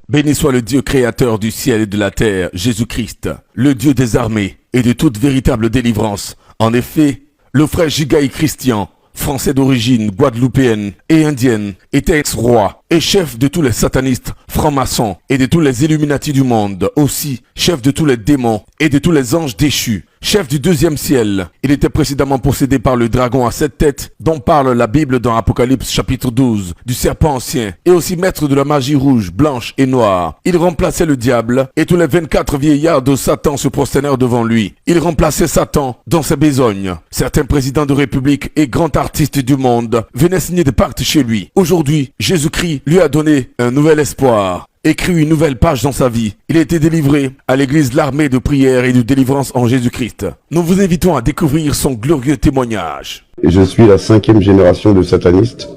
Béni soit le Dieu créateur du ciel et de la terre, Jésus-Christ, le Dieu des armées et de toute véritable délivrance. En effet, le frère Jigaï Christian, français d'origine guadeloupéenne et indienne, était ex-roi et chef de tous les satanistes, francs-maçons et de tous les Illuminati du monde, aussi chef de tous les démons et de tous les anges déchus, chef du deuxième ciel. Il était précédemment possédé par le dragon à 7 têtes, dont parle la Bible dans Apocalypse chapitre 12, du serpent ancien, et aussi maître de la magie rouge, blanche et noire. Il remplaçait le diable, et tous les 24 vieillards de Satan se prosternèrent devant lui. Il remplaçait Satan dans ses besognes. Certains présidents de république et grands artistes du monde venaient signer des pactes chez lui. Aujourd'hui, Jésus-Christ lui a donné un nouvel espoir, écrit une nouvelle page dans sa vie. Il a été délivré à l'église l'armée de prière et de délivrance en Jésus-Christ. Nous vous invitons à découvrir son glorieux témoignage. Je suis la 5e génération de satanistes.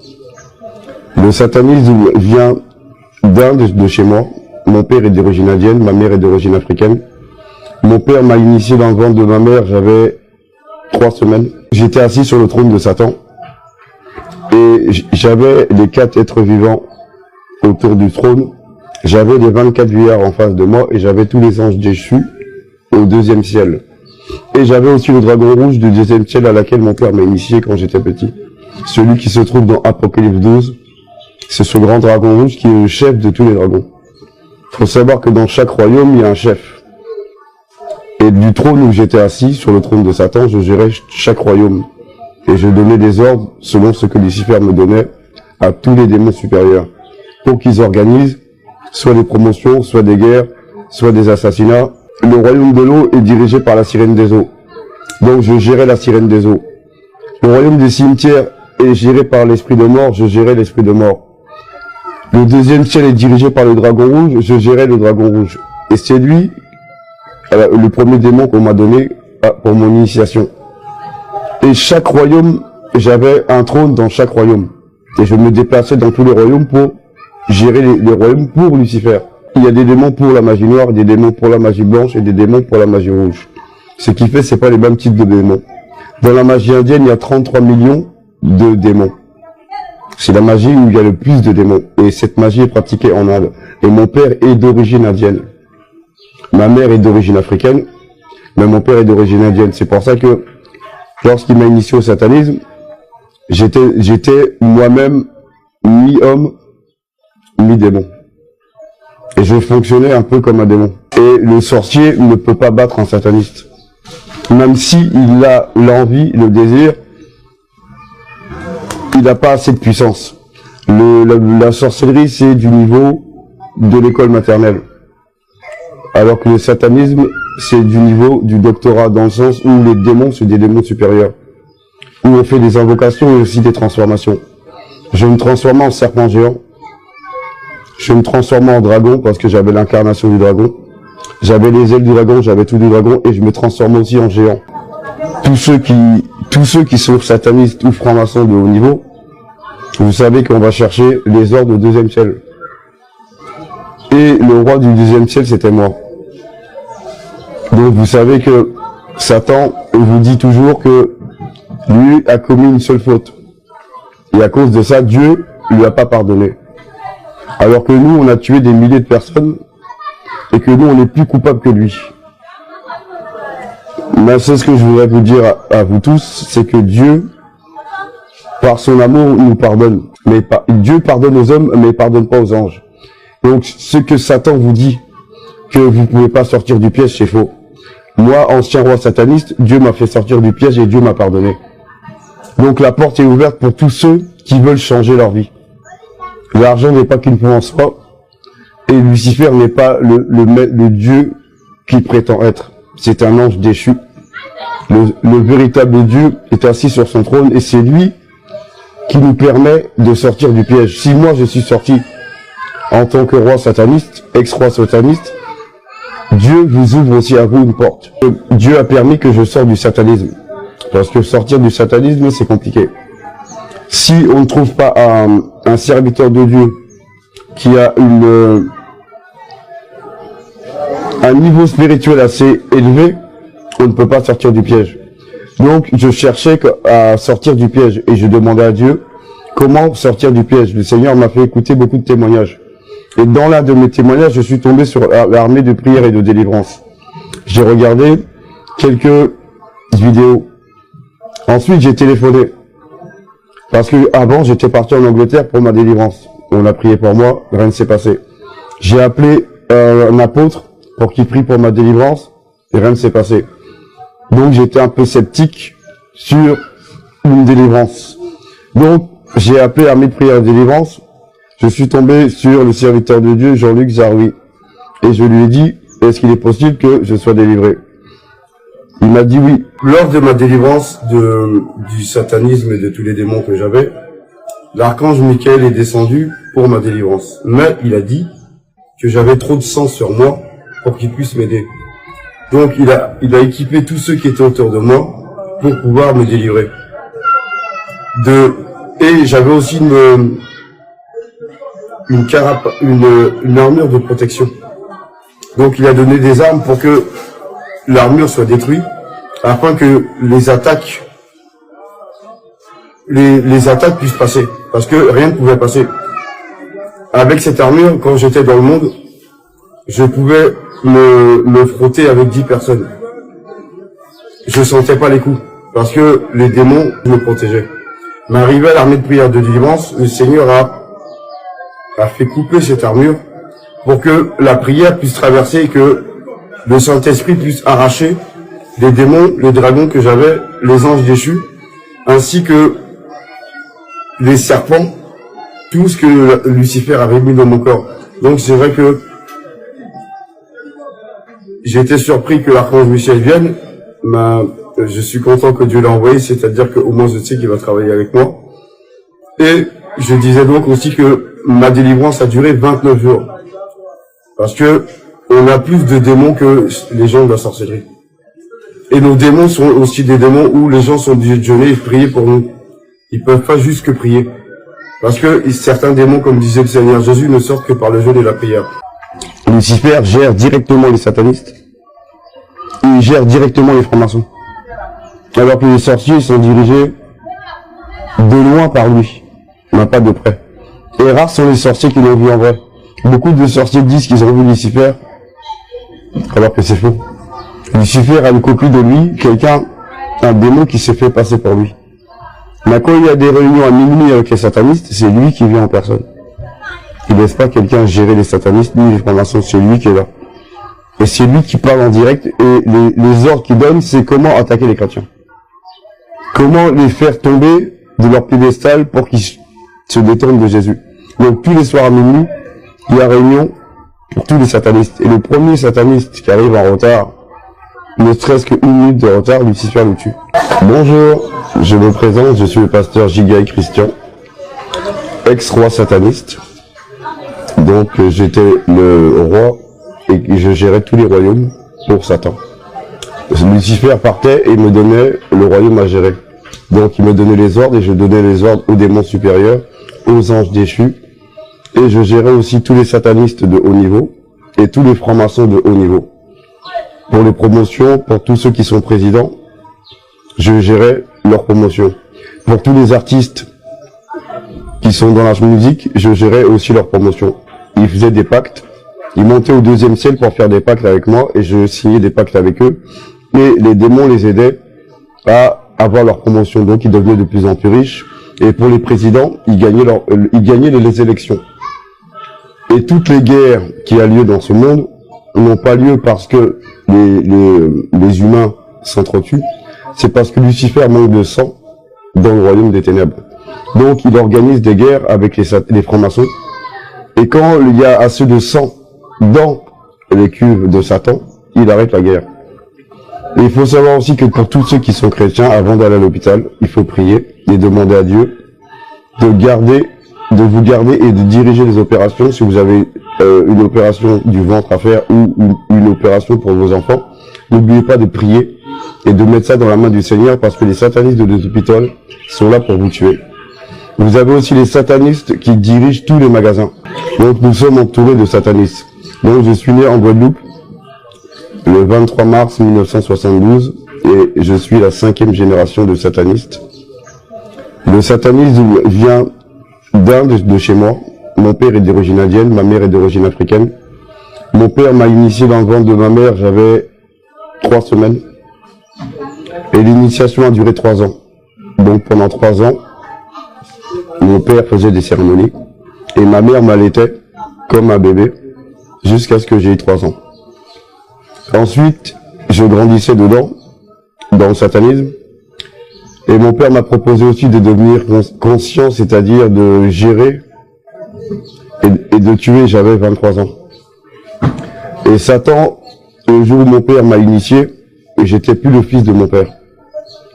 Le satanisme vient d'Inde, de chez moi. Mon père est d'origine indienne, ma mère est d'origine africaine. Mon père m'a initié dans le ventre de ma mère, j'avais 3 semaines. J'étais assis sur le trône de Satan. Et j'avais les 4 êtres vivants autour du trône. J'avais les 24 vieillards en face de moi et j'avais tous les anges déchus au 2e ciel. Et j'avais aussi le dragon rouge du 2e ciel à laquelle mon père m'a initié quand j'étais petit. Celui qui se trouve dans Apocalypse 12, c'est ce grand dragon rouge qui est le chef de tous les dragons. Il faut savoir que dans chaque royaume, il y a un chef. Et du trône où j'étais assis, sur le trône de Satan, je gérais chaque royaume. Et je donnais des ordres selon ce que Lucifer me donnait à tous les démons supérieurs. Pour qu'ils organisent soit des promotions, soit des guerres, soit des assassinats. Le royaume de l'eau est dirigé par la sirène des eaux. Donc je gérais la sirène des eaux. Le royaume des cimetières est géré par l'esprit de mort, je gérais l'esprit de mort. Le 2e ciel est dirigé par le dragon rouge, je gérais le dragon rouge. Et c'est lui, le premier démon qu'on m'a donné pour mon initiation. Et chaque royaume, j'avais un trône dans chaque royaume. Et je me déplaçais dans tous les royaumes pour gérer les royaumes pour Lucifer. Il y a des démons pour la magie noire, des démons pour la magie blanche et des démons pour la magie rouge. Ce qui fait, c'est pas les mêmes types de démons. Dans la magie indienne, il y a 33 millions de démons. C'est la magie où il y a le plus de démons. Et cette magie est pratiquée en Inde. Et mon père est d'origine indienne. Ma mère est d'origine africaine, mais mon père est d'origine indienne. C'est pour ça que, lorsqu'il m'a initié au satanisme, j'étais moi-même mi-homme, mi-démon. Et je fonctionnais un peu comme un démon. Et le sorcier ne peut pas battre un sataniste. Même s'il a l'envie, le désir, il n'a pas assez de puissance. La sorcellerie, c'est du niveau de l'école maternelle. Alors que le satanisme, c'est du niveau du doctorat, dans le sens où les démons, c'est des démons supérieurs. Où on fait des invocations et aussi des transformations. Je me transformais en serpent géant. Je me transformais en dragon parce que j'avais l'incarnation du dragon. J'avais les ailes du dragon, j'avais tout du dragon et je me transformais aussi en géant. Tous ceux qui sont satanistes ou francs-maçons de haut niveau, vous savez qu'on va chercher les ordres au 2e ciel. Et le roi du 2e ciel, c'était moi. Donc vous savez que Satan vous dit toujours que lui a commis une seule faute. Et à cause de ça, Dieu lui a pas pardonné. Alors que nous, on a tué des milliers de personnes et que nous, on est plus coupables que lui. Mais c'est ce que je voudrais vous dire à vous tous, c'est que Dieu, par son amour, nous pardonne. Mais Dieu pardonne aux hommes, mais il pardonne pas aux anges. Donc, ce que Satan vous dit, que vous pouvez pas sortir du piège, c'est faux. Moi, ancien roi sataniste, Dieu m'a fait sortir du piège et Dieu m'a pardonné. Donc, la porte est ouverte pour tous ceux qui veulent changer leur vie. L'argent n'est pas qu'une fin en soi, et Lucifer n'est pas le Dieu qu'il prétend être. C'est un ange déchu. Le véritable Dieu est assis sur son trône, et c'est lui qui nous permet de sortir du piège. Si moi je suis sorti en tant que roi sataniste, ex-roi sataniste, Dieu vous ouvre aussi à vous une porte. Dieu a permis que je sorte du satanisme. Parce que sortir du satanisme, c'est compliqué. Si on ne trouve pas un serviteur de Dieu qui a un niveau spirituel assez élevé, on ne peut pas sortir du piège. Donc, je cherchais à sortir du piège et je demandais à Dieu comment sortir du piège. Le Seigneur m'a fait écouter beaucoup de témoignages. Et dans l'un de mes témoignages, je suis tombé sur l'armée de prière et de délivrance. J'ai regardé quelques vidéos. Ensuite, j'ai téléphoné. Parce que avant, j'étais parti en Angleterre pour ma délivrance. On a prié pour moi, rien ne s'est passé. J'ai appelé un apôtre pour qu'il prie pour ma délivrance, et rien ne s'est passé. Donc j'étais un peu sceptique sur une délivrance. Donc j'ai appelé l'armée de prière et de délivrance. Je suis tombé sur le serviteur de Dieu, Jean-Luc Zaroui. Et je lui ai dit, est-ce qu'il est possible que je sois délivré? Il m'a dit oui. Lors de ma délivrance du satanisme et de tous les démons que j'avais, l'archange Michael est descendu pour ma délivrance. Mais il a dit que j'avais trop de sang sur moi pour qu'il puisse m'aider. Donc il a équipé tous ceux qui étaient autour de moi pour pouvoir me délivrer. Et j'avais aussi une armure de protection. Donc il a donné des armes pour que l'armure soit détruite, afin que les attaques puissent passer. Parce que rien ne pouvait passer. Avec cette armure, quand j'étais dans le monde, je pouvais me frotter avec 10 personnes. Je sentais pas les coups, parce que les démons me protégeaient. Mais arrivé à l'armée de prière de délivrance, le Seigneur a fait couper cette armure pour que la prière puisse traverser et que le Saint-Esprit puisse arracher les démons, les dragons que j'avais, les anges déchus, ainsi que les serpents, tout ce que Lucifer avait mis dans mon corps. Donc c'est vrai que j'ai été surpris que l'archange Michel vienne. Je suis content que Dieu l'a envoyé, c'est-à-dire qu'au moins je sais qu'il va travailler avec moi. Et je disais donc aussi que ma délivrance a duré 29 jours. Parce que on a plus de démons que les gens de la sorcellerie. Et nos démons sont aussi des démons où les gens sont obligés de jeûner et de prier pour nous. Ils peuvent pas juste que prier. Parce que certains démons, comme disait le Seigneur Jésus, ne sortent que par le jeûne et la prière. Lucifer gère directement les satanistes. Il gère directement les francs-maçons. Alors que les sorciers sont dirigés de loin par lui, mais pas de près. Et rares sont les sorciers qui l'ont vu en vrai. Beaucoup de sorciers disent qu'ils ont vu Lucifer, alors que c'est faux. Lucifer a une copie de lui, un démon qui s'est fait passer pour lui. Mais quand il y a des réunions à minuit avec les satanistes, c'est lui qui vient en personne. Il ne laisse pas quelqu'un gérer les satanistes ni les francs-maçons, c'est lui qui est là. Et c'est lui qui parle en direct, et les ordres qu'il donne, c'est comment attaquer les chrétiens. Comment les faire tomber de leur piédestal pour qu'ils se détournent de Jésus. Donc tous les soirs à minuit, il y a réunion pour tous les satanistes. Et le premier sataniste qui arrive en retard, ne serait-ce qu'une minute de retard, Lucifer le tue. Bonjour, je me présente, je suis le pasteur Gigaï Christian, ex-roi sataniste. Donc j'étais le roi et je gérais tous les royaumes pour Satan. Lucifer partait et me donnait le royaume à gérer. Donc il me donnait les ordres et je donnais les ordres aux démons supérieurs, aux anges déchus. Et je gérais aussi tous les satanistes de haut niveau et tous les francs-maçons de haut niveau. Pour les promotions, pour tous ceux qui sont présidents, je gérais leurs promotions. Pour tous les artistes qui sont dans la musique, je gérais aussi leurs promotions. Ils faisaient des pactes, ils montaient au 2e ciel pour faire des pactes avec moi et je signais des pactes avec eux. Et les démons les aidaient à avoir leur promotion, donc ils devenaient de plus en plus riches. Et pour les présidents, ils gagnaient les élections. Et toutes les guerres qui ont lieu dans ce monde n'ont pas lieu parce que les humains s'entretuent, c'est parce que Lucifer manque de sang dans le royaume des ténèbres. Donc il organise des guerres avec les francs-maçons, et quand il y a assez de sang dans les cuves de Satan, il arrête la guerre. Et il faut savoir aussi que pour tous ceux qui sont chrétiens, avant d'aller à l'hôpital, il faut prier et demander à Dieu de vous garder et de diriger les opérations. Si vous avez une opération du ventre à faire ou une opération pour vos enfants, n'oubliez pas de prier et de mettre ça dans la main du Seigneur, parce que les satanistes de l'hôpital sont là pour vous tuer. Vous avez aussi les satanistes qui dirigent tous les magasins. Donc nous sommes entourés de satanistes. Donc je suis né en Guadeloupe le 23 mars 1972 et je suis la 5e génération de satanistes. Le satanisme vient d'un de chez moi. Mon père est d'origine indienne, ma mère est d'origine africaine. Mon père m'a initié dans le ventre de ma mère, j'avais 3 semaines. Et l'initiation a duré 3 ans. Donc pendant 3 ans, mon père faisait des cérémonies. Et ma mère m'allaitait comme un bébé jusqu'à ce que j'ai eu 3 ans. Ensuite, je grandissais dedans, dans le satanisme. Et mon père m'a proposé aussi de devenir conscient, c'est-à-dire de gérer et de tuer. J'avais 23 ans. Et Satan, le jour où mon père m'a initié, j'étais plus le fils de mon père.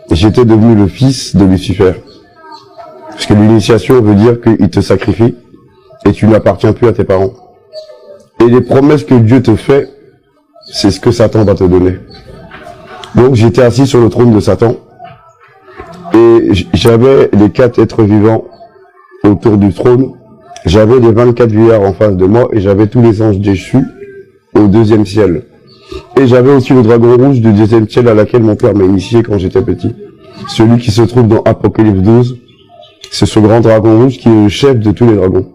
J'étais devenu le fils de Lucifer. Parce que l'initiation veut dire qu'il te sacrifie et tu n'appartiens plus à tes parents. Et les promesses que Dieu te fait, c'est ce que Satan va te donner. Donc j'étais assis sur le trône de Satan et j'avais les 4 êtres vivants autour du trône. J'avais les 24 vieillards en face de moi et j'avais tous les anges déchus au 2e ciel. Et j'avais aussi le dragon rouge du 2e ciel à laquelle mon père m'a initié quand j'étais petit. Celui qui se trouve dans Apocalypse 12, c'est ce grand dragon rouge qui est le chef de tous les dragons.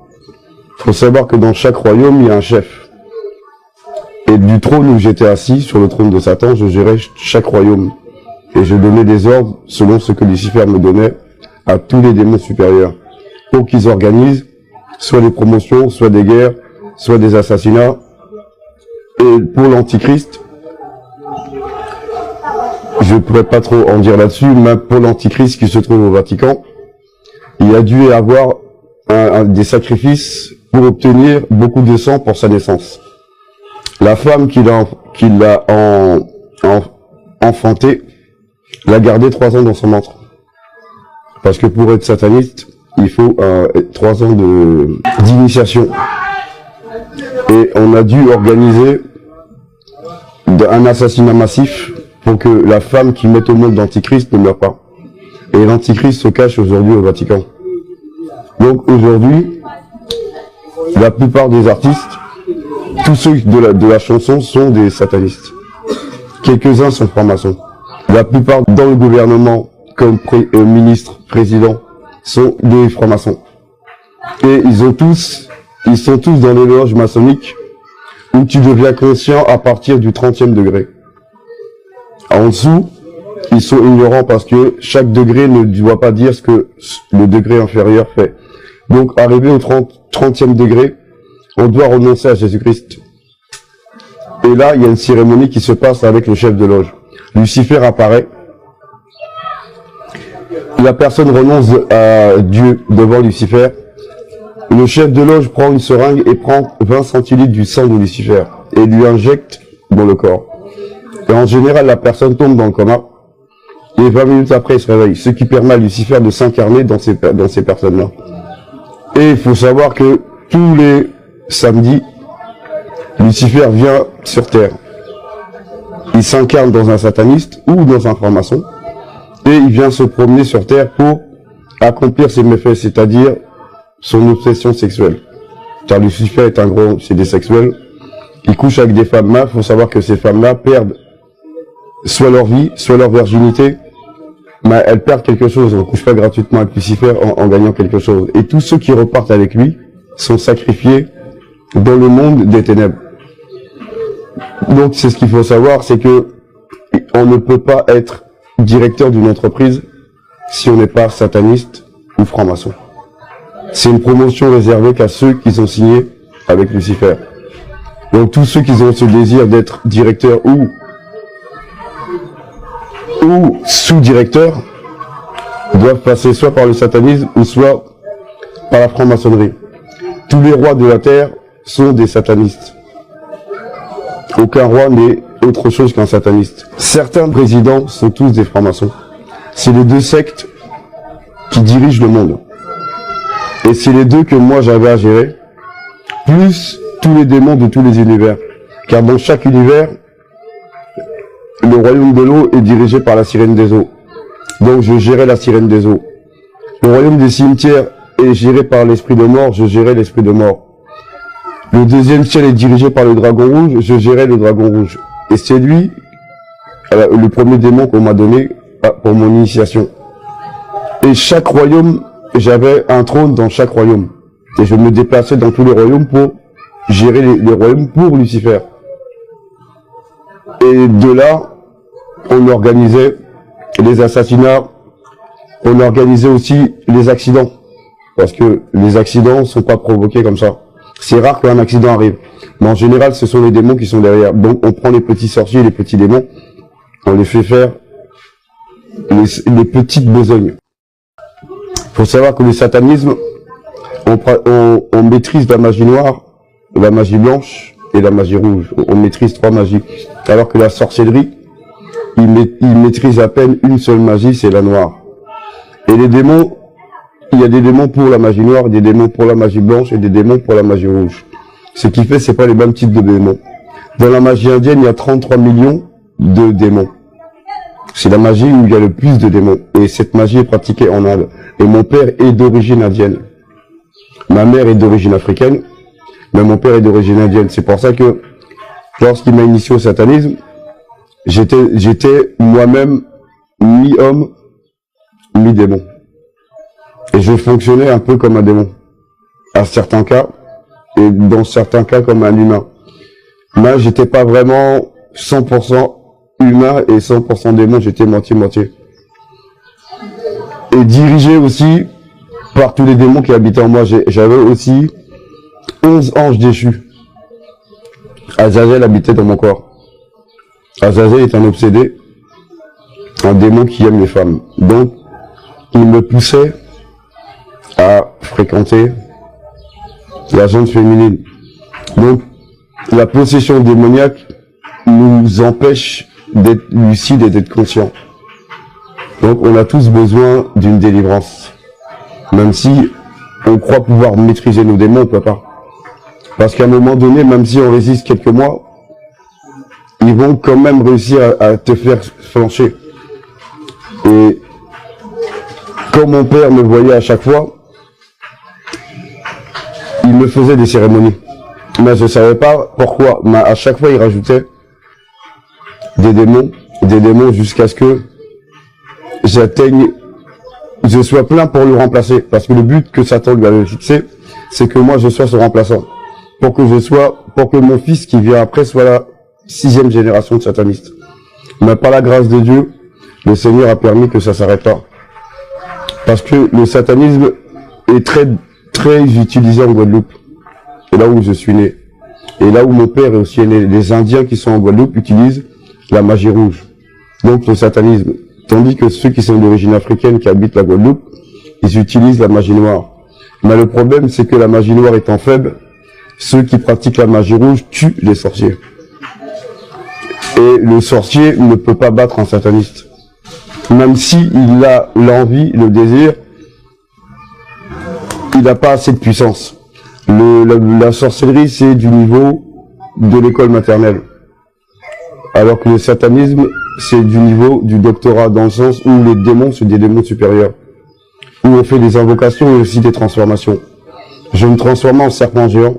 Il faut savoir que dans chaque royaume, il y a un chef. Et du trône où j'étais assis, sur le trône de Satan, je gérais chaque royaume. Et je donnais des ordres selon ce que Lucifer me donnait à tous les démons supérieurs. Pour qu'ils organisent soit des promotions, soit des guerres, soit des assassinats. Et pour l'Antichrist, je ne pourrais pas trop en dire là-dessus, mais pour l'Antichrist qui se trouve au Vatican, il a dû avoir des sacrifices pour obtenir beaucoup de sang pour sa naissance. La femme qui l'a enfanté l'a gardé 3 ans dans son ventre. Parce que pour être sataniste, il faut 3 ans d'initiation. Et on a dû organiser un assassinat massif pour que la femme qui met au monde l'Antichrist ne meure pas. Et l'Antichrist se cache aujourd'hui au Vatican. Donc aujourd'hui, la plupart des artistes, tous ceux de la chanson sont des satanistes. Quelques-uns sont francs-maçons. La plupart dans le gouvernement, comme ministres, présidents, sont des francs-maçons. Et ils sont tous dans les loges maçonniques où tu deviens conscient à partir du 30e degré. En dessous, ils sont ignorants parce que chaque degré ne doit pas dire ce que le degré inférieur fait. Donc, arrivé au 30e degré, on doit renoncer à Jésus-Christ. Et là, il y a une cérémonie qui se passe avec le chef de loge. Lucifer apparaît. La personne renonce à Dieu devant Lucifer. Le chef de loge prend une seringue et prend 20 centilitres du sang de Lucifer et lui injecte dans le corps. Et en général, la personne tombe dans le coma et 20 minutes après, il se réveille, ce qui permet à Lucifer de s'incarner dans ces personnes-là. Et il faut savoir que tous les samedis, Lucifer vient sur Terre. Il s'incarne dans un sataniste ou dans un franc-maçon et il vient se promener sur Terre pour accomplir ses méfaits, c'est-à-dire son obsession sexuelle. Car Lucifer est un gros sédésexuel. Il couche avec des femmes-là. Il faut savoir que ces femmes-là perdent soit leur vie, soit leur virginité. Mais elles perdent quelque chose. On ne couche pas gratuitement avec Lucifer en gagnant quelque chose. Et tous ceux qui repartent avec lui sont sacrifiés dans le monde des ténèbres. Donc c'est ce qu'il faut savoir, c'est que on ne peut pas être directeur d'une entreprise si on n'est pas sataniste ou franc-maçon. C'est une promotion réservée qu'à ceux qui ont signé avec Lucifer. Donc tous ceux qui ont ce désir d'être directeur ou sous-directeur doivent passer soit par le satanisme ou soit par la franc-maçonnerie. Tous les rois de la terre sont des satanistes. Aucun roi n'est autre chose qu'un sataniste. Certains présidents sont tous des francs-maçons. C'est les 2 sectes qui dirigent le monde. Et c'est les 2 que moi j'avais à gérer, plus tous les démons de tous les univers. Car dans chaque univers, le royaume de l'eau est dirigé par la sirène des eaux. Donc je gérais la sirène des eaux. Le royaume des cimetières est géré par l'esprit de mort, je gérais l'esprit de mort. Le 2e ciel est dirigé par le dragon rouge, je gérais le dragon rouge. Et c'est lui, le premier démon qu'on m'a donné pour mon initiation. Et chaque royaume, j'avais un trône dans chaque royaume. Et je me déplaçais dans tous les royaumes pour gérer les royaumes pour Lucifer. Et de là, on organisait les assassinats, on organisait aussi les accidents. Parce que les accidents ne sont pas provoqués comme ça. C'est rare qu'un accident arrive. Mais en général, ce sont les démons qui sont derrière. Donc on prend les petits sorciers, les petits démons, on les fait faire les petites besognes. Il faut savoir que le satanisme, on maîtrise la magie noire, la magie blanche et la magie rouge. On maîtrise 3 magies. Alors que la sorcellerie, il maîtrise à peine une seule magie, c'est la noire. Et les démons, il y a des démons pour la magie noire, des démons pour la magie blanche et des démons pour la magie rouge. Ce qui fait, c'est pas les mêmes types de démons. Dans la magie indienne, il y a 33 millions de démons. C'est la magie où il y a le plus de démons. Et cette magie est pratiquée en Inde. Et mon père est d'origine indienne. Ma mère est d'origine africaine, mais mon père est d'origine indienne. C'est pour ça que, lorsqu'il m'a initié au satanisme, j'étais moi-même mi-homme, mi-démon. Et je fonctionnais un peu comme un démon. À certains cas, et dans certains cas comme un humain. Moi, j'étais pas vraiment 100% humain et 100% démon, j'étais moitié-moitié. Et dirigé aussi par tous les démons qui habitaient en moi. J'avais aussi 11 anges déchus. Azazel habitait dans mon corps. Azazel est un obsédé, un démon qui aime les femmes. Donc, il me poussait à fréquenter la gente féminine. Donc, la possession démoniaque nous empêche d'être lucides et d'être conscients. Donc, on a tous besoin d'une délivrance. Même si on croit pouvoir maîtriser nos démons, on ne peut pas. Parce qu'à un moment donné, même si on résiste quelques mois, ils vont quand même réussir à te faire flancher. Et quand mon père me voyait à chaque fois, il me faisait des cérémonies. Mais je ne savais pas pourquoi. Mais à chaque fois, il rajoutait des démons jusqu'à ce que je sois plein pour le remplacer. Parce que le but que Satan lui avait fixé, c'est que moi je sois son remplaçant. Pour que mon fils qui vient après soit la 6e génération de satanistes. Mais par la grâce de Dieu, le Seigneur a permis que ça s'arrête là. Parce que le satanisme est très, très utilisé en Guadeloupe. Et là où je suis né. Et là où mon père est aussi né. Les Indiens qui sont en Guadeloupe utilisent la magie rouge. Donc le satanisme. Tandis que ceux qui sont d'origine africaine qui habitent la Guadeloupe, ils utilisent la magie noire. Mais le problème, c'est que la magie noire étant faible, ceux qui pratiquent la magie rouge tuent les sorciers. Et le sorcier ne peut pas battre un sataniste. Même s'il a l'envie, le désir, il n'a pas assez de puissance. La sorcellerie, c'est du niveau de l'école maternelle. Alors que le satanisme, c'est du niveau du doctorat, dans le sens où les démons, c'est des démons supérieurs. Où on fait des invocations et aussi des transformations. Je me transformais en serpent géant.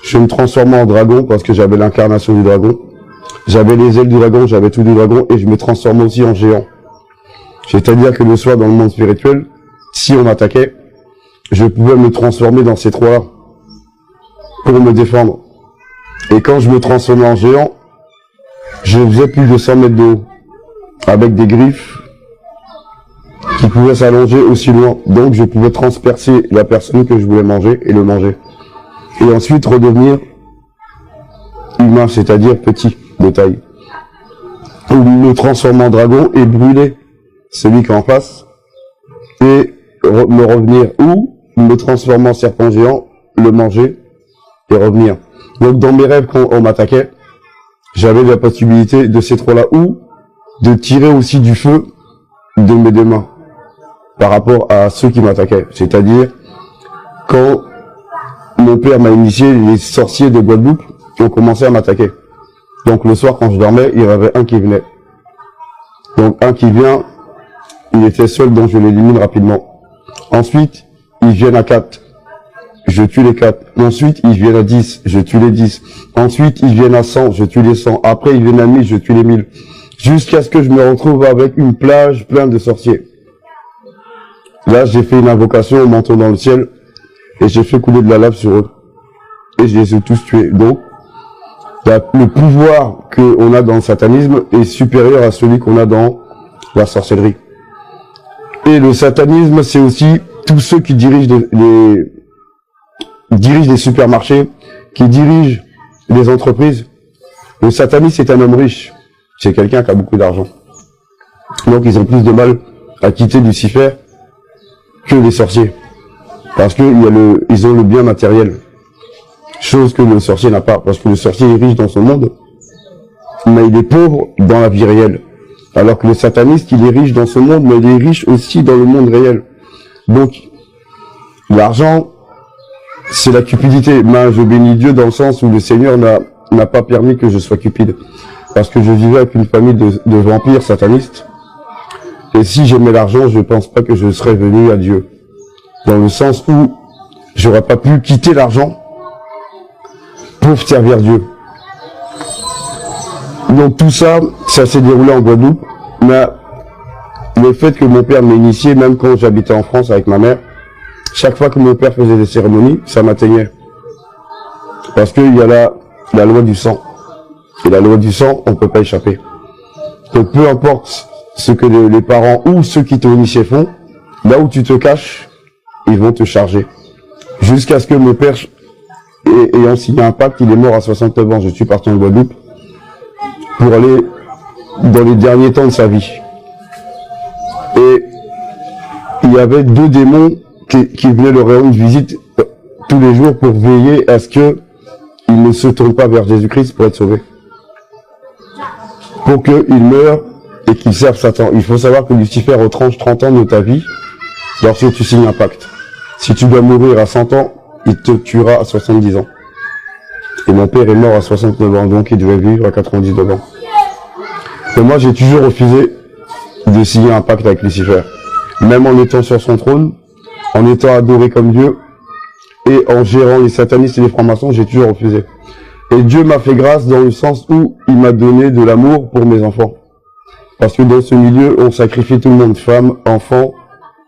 Je me transformais en dragon parce que j'avais l'incarnation du dragon. J'avais les ailes du dragon, j'avais tout du dragon et je me transformais aussi en géant. C'est-à-dire que le soir, dans le monde spirituel, si on m'attaquait, je pouvais me transformer dans ces 3-là pour me défendre. Et quand je me transformais en géant, je faisais plus de 100 mètres de haut, avec des griffes qui pouvaient s'allonger aussi loin. Donc je pouvais transpercer la personne que je voulais manger et le manger. Et ensuite redevenir humain, c'est-à-dire petit de taille. Ou me transformer en dragon et brûler celui qui est en face. Et me revenir, ou me transformer en serpent géant, le manger et revenir. Donc dans mes rêves, quand on m'attaquait, j'avais la possibilité de ces 3-là, ou de tirer aussi du feu de mes 2 mains par rapport à ceux qui m'attaquaient. C'est-à-dire, quand mon père m'a initié, les sorciers de Guadeloupe ont commencé à m'attaquer. Donc le soir, quand je dormais, il y en avait un qui venait. Donc un qui vient, il était seul, donc je l'élimine rapidement. Ensuite, ils viennent à 4. Je tue les 4. Ensuite, ils viennent à 10. Je tue les 10. Ensuite, ils viennent à 100. Je tue les 100. Après, ils viennent à 1000. Je tue les 1000. Jusqu'à ce que je me retrouve avec une plage pleine de sorciers. Là, j'ai fait une invocation au manteau dans le ciel. et j'ai fait couler de la lave sur eux. Et je les ai tous tués. Donc, le pouvoir qu'on a dans le satanisme est supérieur à celui qu'on a dans la sorcellerie. Et le satanisme, c'est aussi tous ceux qui dirigent dirigent les supermarchés, qui dirigent les entreprises. Le sataniste est un homme riche. C'est quelqu'un qui a beaucoup d'argent. Donc ils ont plus de mal à quitter Lucifer que les sorciers. Parce que ils ont le bien matériel. Chose que le sorcier n'a pas. Parce que le sorcier est riche dans son monde, mais il est pauvre dans la vie réelle. Alors que le sataniste, il est riche dans ce monde, mais il est riche aussi dans le monde réel. Donc, l'argent, c'est la cupidité. Mais je bénis Dieu dans le sens où le Seigneur n'a pas permis que je sois cupide. Parce que je vivais avec une famille de vampires satanistes. Et si j'aimais l'argent, je ne pense pas que je serais venu à Dieu. Dans le sens où j'aurais pas pu quitter l'argent pour servir Dieu. Donc tout ça, ça s'est déroulé en Guadeloupe. Mais le fait que mon père m'ait initié, même quand j'habitais en France avec ma mère, chaque fois que mon père faisait des cérémonies, ça m'atteignait. Parce qu'il y a la loi du sang. Et la loi du sang, on ne peut pas échapper. Donc peu importe ce que les parents ou ceux qui t'ont initié font, là où tu te caches, ils vont te charger. Jusqu'à ce que mon père, ayant signé un pacte, il est mort à 69 ans. Je suis parti en Guadeloupe pour aller dans les derniers temps de sa vie. Et il y avait 2 démons qui venaient le rendre visite tous les jours pour veiller à ce que il ne se tourne pas vers Jésus-Christ pour être sauvé. Pour qu'il meure et qu'il serve Satan. Il faut savoir que Lucifer retranche 30 ans de ta vie lorsque tu signes un pacte. Si tu dois mourir à 100 ans, il te tuera à 70 ans. Et mon père est mort à 69 ans, donc il devait vivre à 99 ans. Et moi, j'ai toujours refusé de signer un pacte avec Lucifer. Même en étant sur son trône, en étant adoré comme Dieu, et en gérant les satanistes et les francs-maçons, j'ai toujours refusé. Et Dieu m'a fait grâce dans le sens où il m'a donné de l'amour pour mes enfants. Parce que dans ce milieu, on sacrifie tout le monde, femmes, enfants,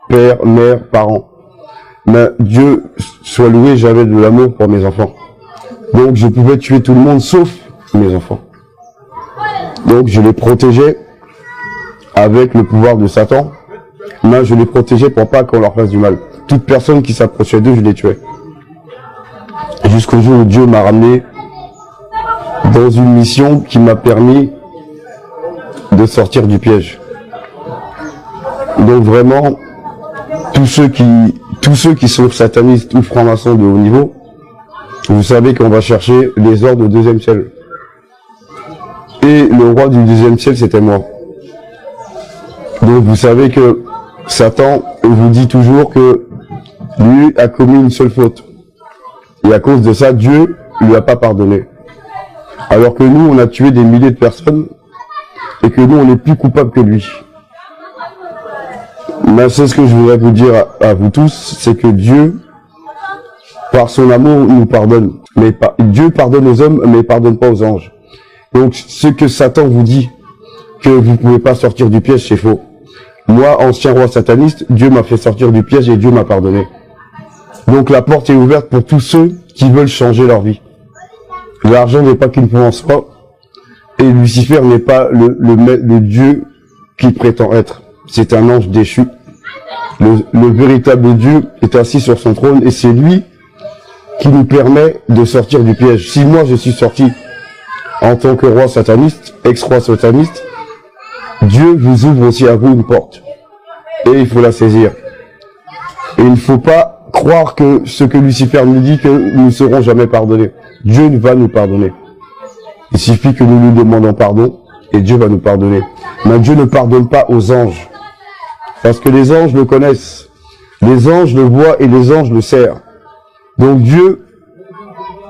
père, mère, parents. Mais Dieu soit loué, j'avais de l'amour pour mes enfants. Donc je pouvais tuer tout le monde sauf mes enfants. Donc je les protégeais avec le pouvoir de Satan, mais je les protégeais pour pas qu'on leur fasse du mal. Toute personne qui s'approchait d'eux, je les tuais. Jusqu'au jour où Dieu m'a ramené dans une mission qui m'a permis de sortir du piège. Donc vraiment, tous ceux qui sont satanistes ou francs-maçons de haut niveau, vous savez qu'on va chercher les ordres du 2e ciel. Et le roi du 2e ciel, c'était moi. Donc vous savez que Satan vous dit toujours que lui a commis une seule faute. Et à cause de ça, Dieu lui a pas pardonné. Alors que nous, on a tué des milliers de personnes et que nous, on est plus coupables que lui. Mais c'est ce que je voudrais vous dire à vous tous, c'est que Dieu, par son amour, nous pardonne. Mais Dieu pardonne aux hommes, mais il pardonne pas aux anges. Donc, ce que Satan vous dit, que vous ne pouvez pas sortir du piège, c'est faux. Moi, ancien roi sataniste, Dieu m'a fait sortir du piège et Dieu m'a pardonné. Donc, la porte est ouverte pour tous ceux qui veulent changer leur vie. L'argent n'est pas qu'une passe-pas, et Lucifer n'est pas le Dieu qu'il prétend être. C'est un ange déchu. Le véritable Dieu est assis sur son trône et c'est lui qui nous permet de sortir du piège. Si moi je suis sorti en tant que roi sataniste, ex-roi sataniste, Dieu vous ouvre aussi à vous une porte. Et il faut la saisir. Et il ne faut pas croire que ce que Lucifer nous dit, que nous ne serons jamais pardonnés. Dieu va nous pardonner. Il suffit que nous lui demandons pardon et Dieu va nous pardonner. Mais Dieu ne pardonne pas aux anges. Parce que les anges le connaissent. Les anges le voient et les anges le serrent. Donc Dieu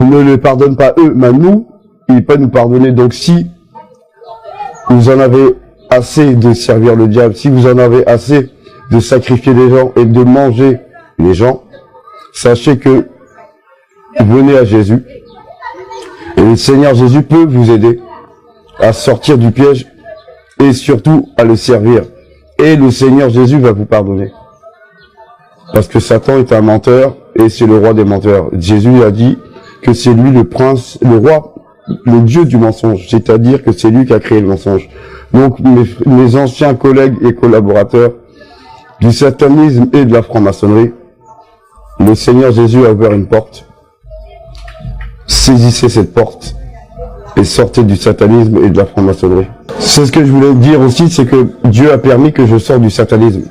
ne le pardonne pas eux, mais nous, il peut nous pardonner. Donc si vous en avez assez de servir le diable, si vous en avez assez de sacrifier les gens et de manger les gens, sachez que venez à Jésus. Et le Seigneur Jésus peut vous aider à sortir du piège et surtout à le servir. Et le Seigneur Jésus va vous pardonner. Parce que Satan est un menteur et c'est le roi des menteurs. Jésus a dit que c'est lui le prince, le roi, le dieu du mensonge, c'est-à-dire que c'est lui qui a créé le mensonge. Donc mes anciens collègues et collaborateurs du satanisme et de la franc-maçonnerie, le Seigneur Jésus a ouvert une porte. Saisissez cette porte et sortez du satanisme et de la franc-maçonnerie. C'est ce que je voulais dire aussi, c'est que Dieu a permis que je sorte du satanisme.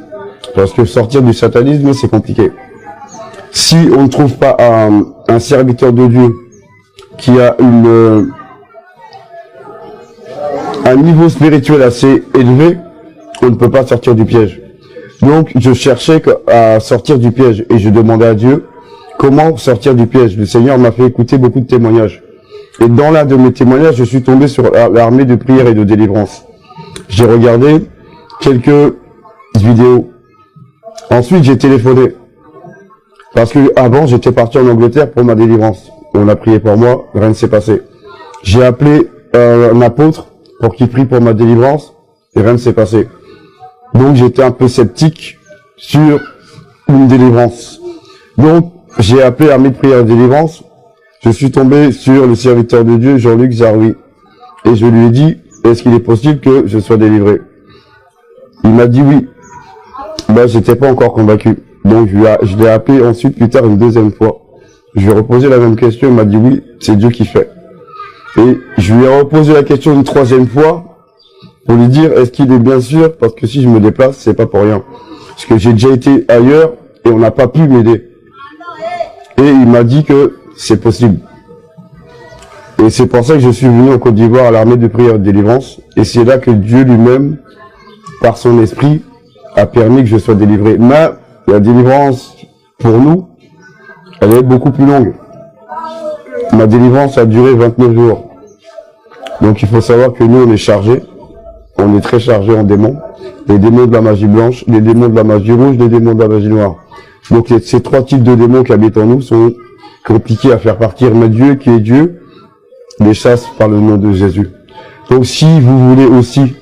Parce que sortir du satanisme, c'est compliqué. Si on ne trouve pas un serviteur de Dieu qui a un niveau spirituel assez élevé, on ne peut pas sortir du piège. Donc, je cherchais à sortir du piège et je demandais à Dieu comment sortir du piège. Le Seigneur m'a fait écouter beaucoup de témoignages. Et dans l'un de mes témoignages, je suis tombé sur l'armée de prière et de délivrance. J'ai regardé quelques vidéos. Ensuite, j'ai téléphoné. Parce que avant, j'étais parti en Angleterre pour ma délivrance. On a prié pour moi, rien ne s'est passé. J'ai appelé un apôtre pour qu'il prie pour ma délivrance et rien ne s'est passé. Donc, j'étais un peu sceptique sur une délivrance. Donc, j'ai appelé l'armée de prière et de délivrance. Je suis tombé sur le serviteur de Dieu, Jean-Luc Zaroui. Et je lui ai dit, est-ce qu'il est possible que je sois délivré? Il m'a dit oui. Ben, j'étais pas encore convaincu. Donc, je l'ai appelé ensuite, plus tard, une deuxième fois. Je lui ai reposé la même question, il m'a dit oui, c'est Dieu qui fait. Et je lui ai reposé la question une troisième fois, pour lui dire, est-ce qu'il est bien sûr? Parce que si je me déplace, c'est pas pour rien. Parce que j'ai déjà été ailleurs, et on n'a pas pu m'aider. Et il m'a dit que c'est possible. Et c'est pour ça que je suis venu en Côte d'Ivoire à l'armée de prière et de délivrance. Et c'est là que Dieu lui-même, par son esprit, a permis que je sois délivré. Mais la délivrance, pour nous, elle est beaucoup plus longue. Ma délivrance a duré 29 jours. Donc il faut savoir que nous, on est chargés. On est très chargés en démons. Les démons de la magie blanche, les démons de la magie rouge, les démons de la magie noire. Donc ces trois types de démons qui habitent en nous sont compliqués à faire partir. Mais Dieu, qui est Dieu, les chasse par le nom de Jésus. Donc si vous voulez aussi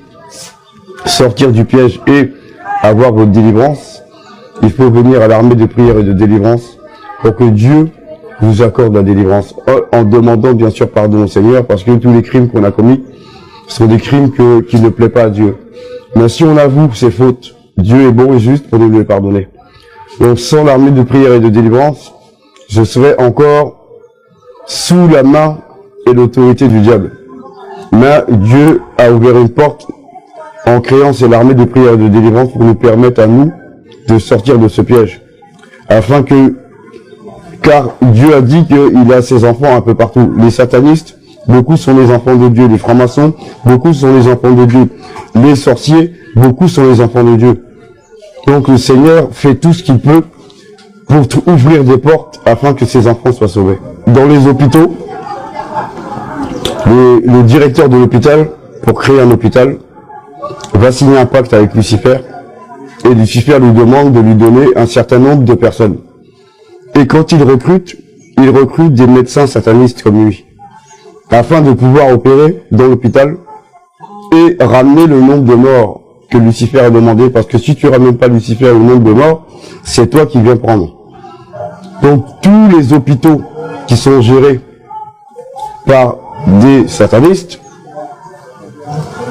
sortir du piège et avoir votre délivrance, il faut venir à l'armée de prière et de délivrance pour que Dieu vous accorde la délivrance, en demandant bien sûr pardon au Seigneur, parce que tous les crimes qu'on a commis sont des crimes qui ne plaisent pas à Dieu. Mais si on avoue ses fautes, Dieu est bon et juste pour nous les pardonner. Donc sans l'armée de prière et de délivrance, je serais encore sous la main et l'autorité du diable. Mais Dieu a ouvert une porte en créant cette armée de prière et de délivrance pour nous permettre à nous de sortir de ce piège. Car Dieu a dit qu'il a ses enfants un peu partout. Les satanistes, beaucoup sont les enfants de Dieu. Les francs-maçons, beaucoup sont les enfants de Dieu. Les sorciers, beaucoup sont les enfants de Dieu. Donc le Seigneur fait tout ce qu'il peut pour ouvrir des portes afin que ses enfants soient sauvés. Dans les hôpitaux, le directeur de l'hôpital, pour créer un hôpital, va signer un pacte avec Lucifer, et Lucifer lui demande de lui donner un certain nombre de personnes. Et quand il recrute des médecins satanistes comme lui, afin de pouvoir opérer dans l'hôpital et ramener le nombre de morts que Lucifer a demandé, parce que si tu ramènes pas Lucifer le nombre de morts, c'est toi qui viens prendre. Donc tous les hôpitaux qui sont gérés par des satanistes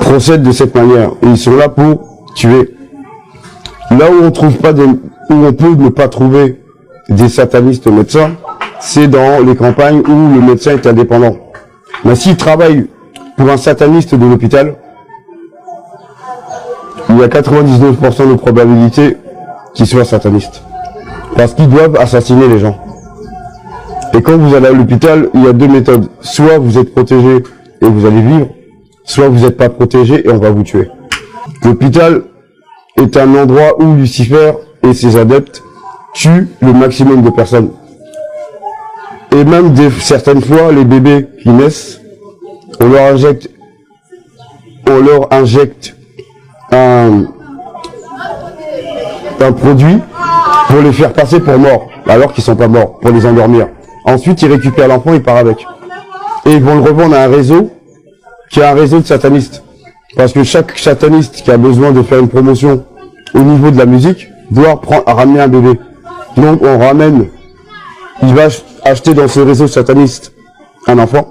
procèdent de cette manière, et ils sont là pour tuer. Là où on trouve pas où on peut ne pas trouver des satanistes médecins, c'est dans les campagnes où le médecin est indépendant. Mais s'il travaille pour un sataniste de l'hôpital, il y a 99% de probabilité qu'il soit sataniste. Parce qu'ils doivent assassiner les gens. Et quand vous allez à l'hôpital, il y a deux méthodes. Soit vous êtes protégé et vous allez vivre, soit vous n'êtes pas protégé et on va vous tuer. L'hôpital est un endroit où Lucifer et ses adeptes tuent le maximum de personnes. Et même certaines fois, les bébés qui naissent, on leur injecte un produit pour les faire passer pour morts, alors qu'ils sont pas morts, pour les endormir. Ensuite, ils récupèrent l'enfant, ils partent avec. Et ils vont le revendre à un réseau, qui est un réseau de satanistes. Parce que chaque sataniste qui a besoin de faire une promotion au niveau de la musique, doit ramener un bébé. Donc on ramène il va acheter dans ce réseau sataniste un enfant,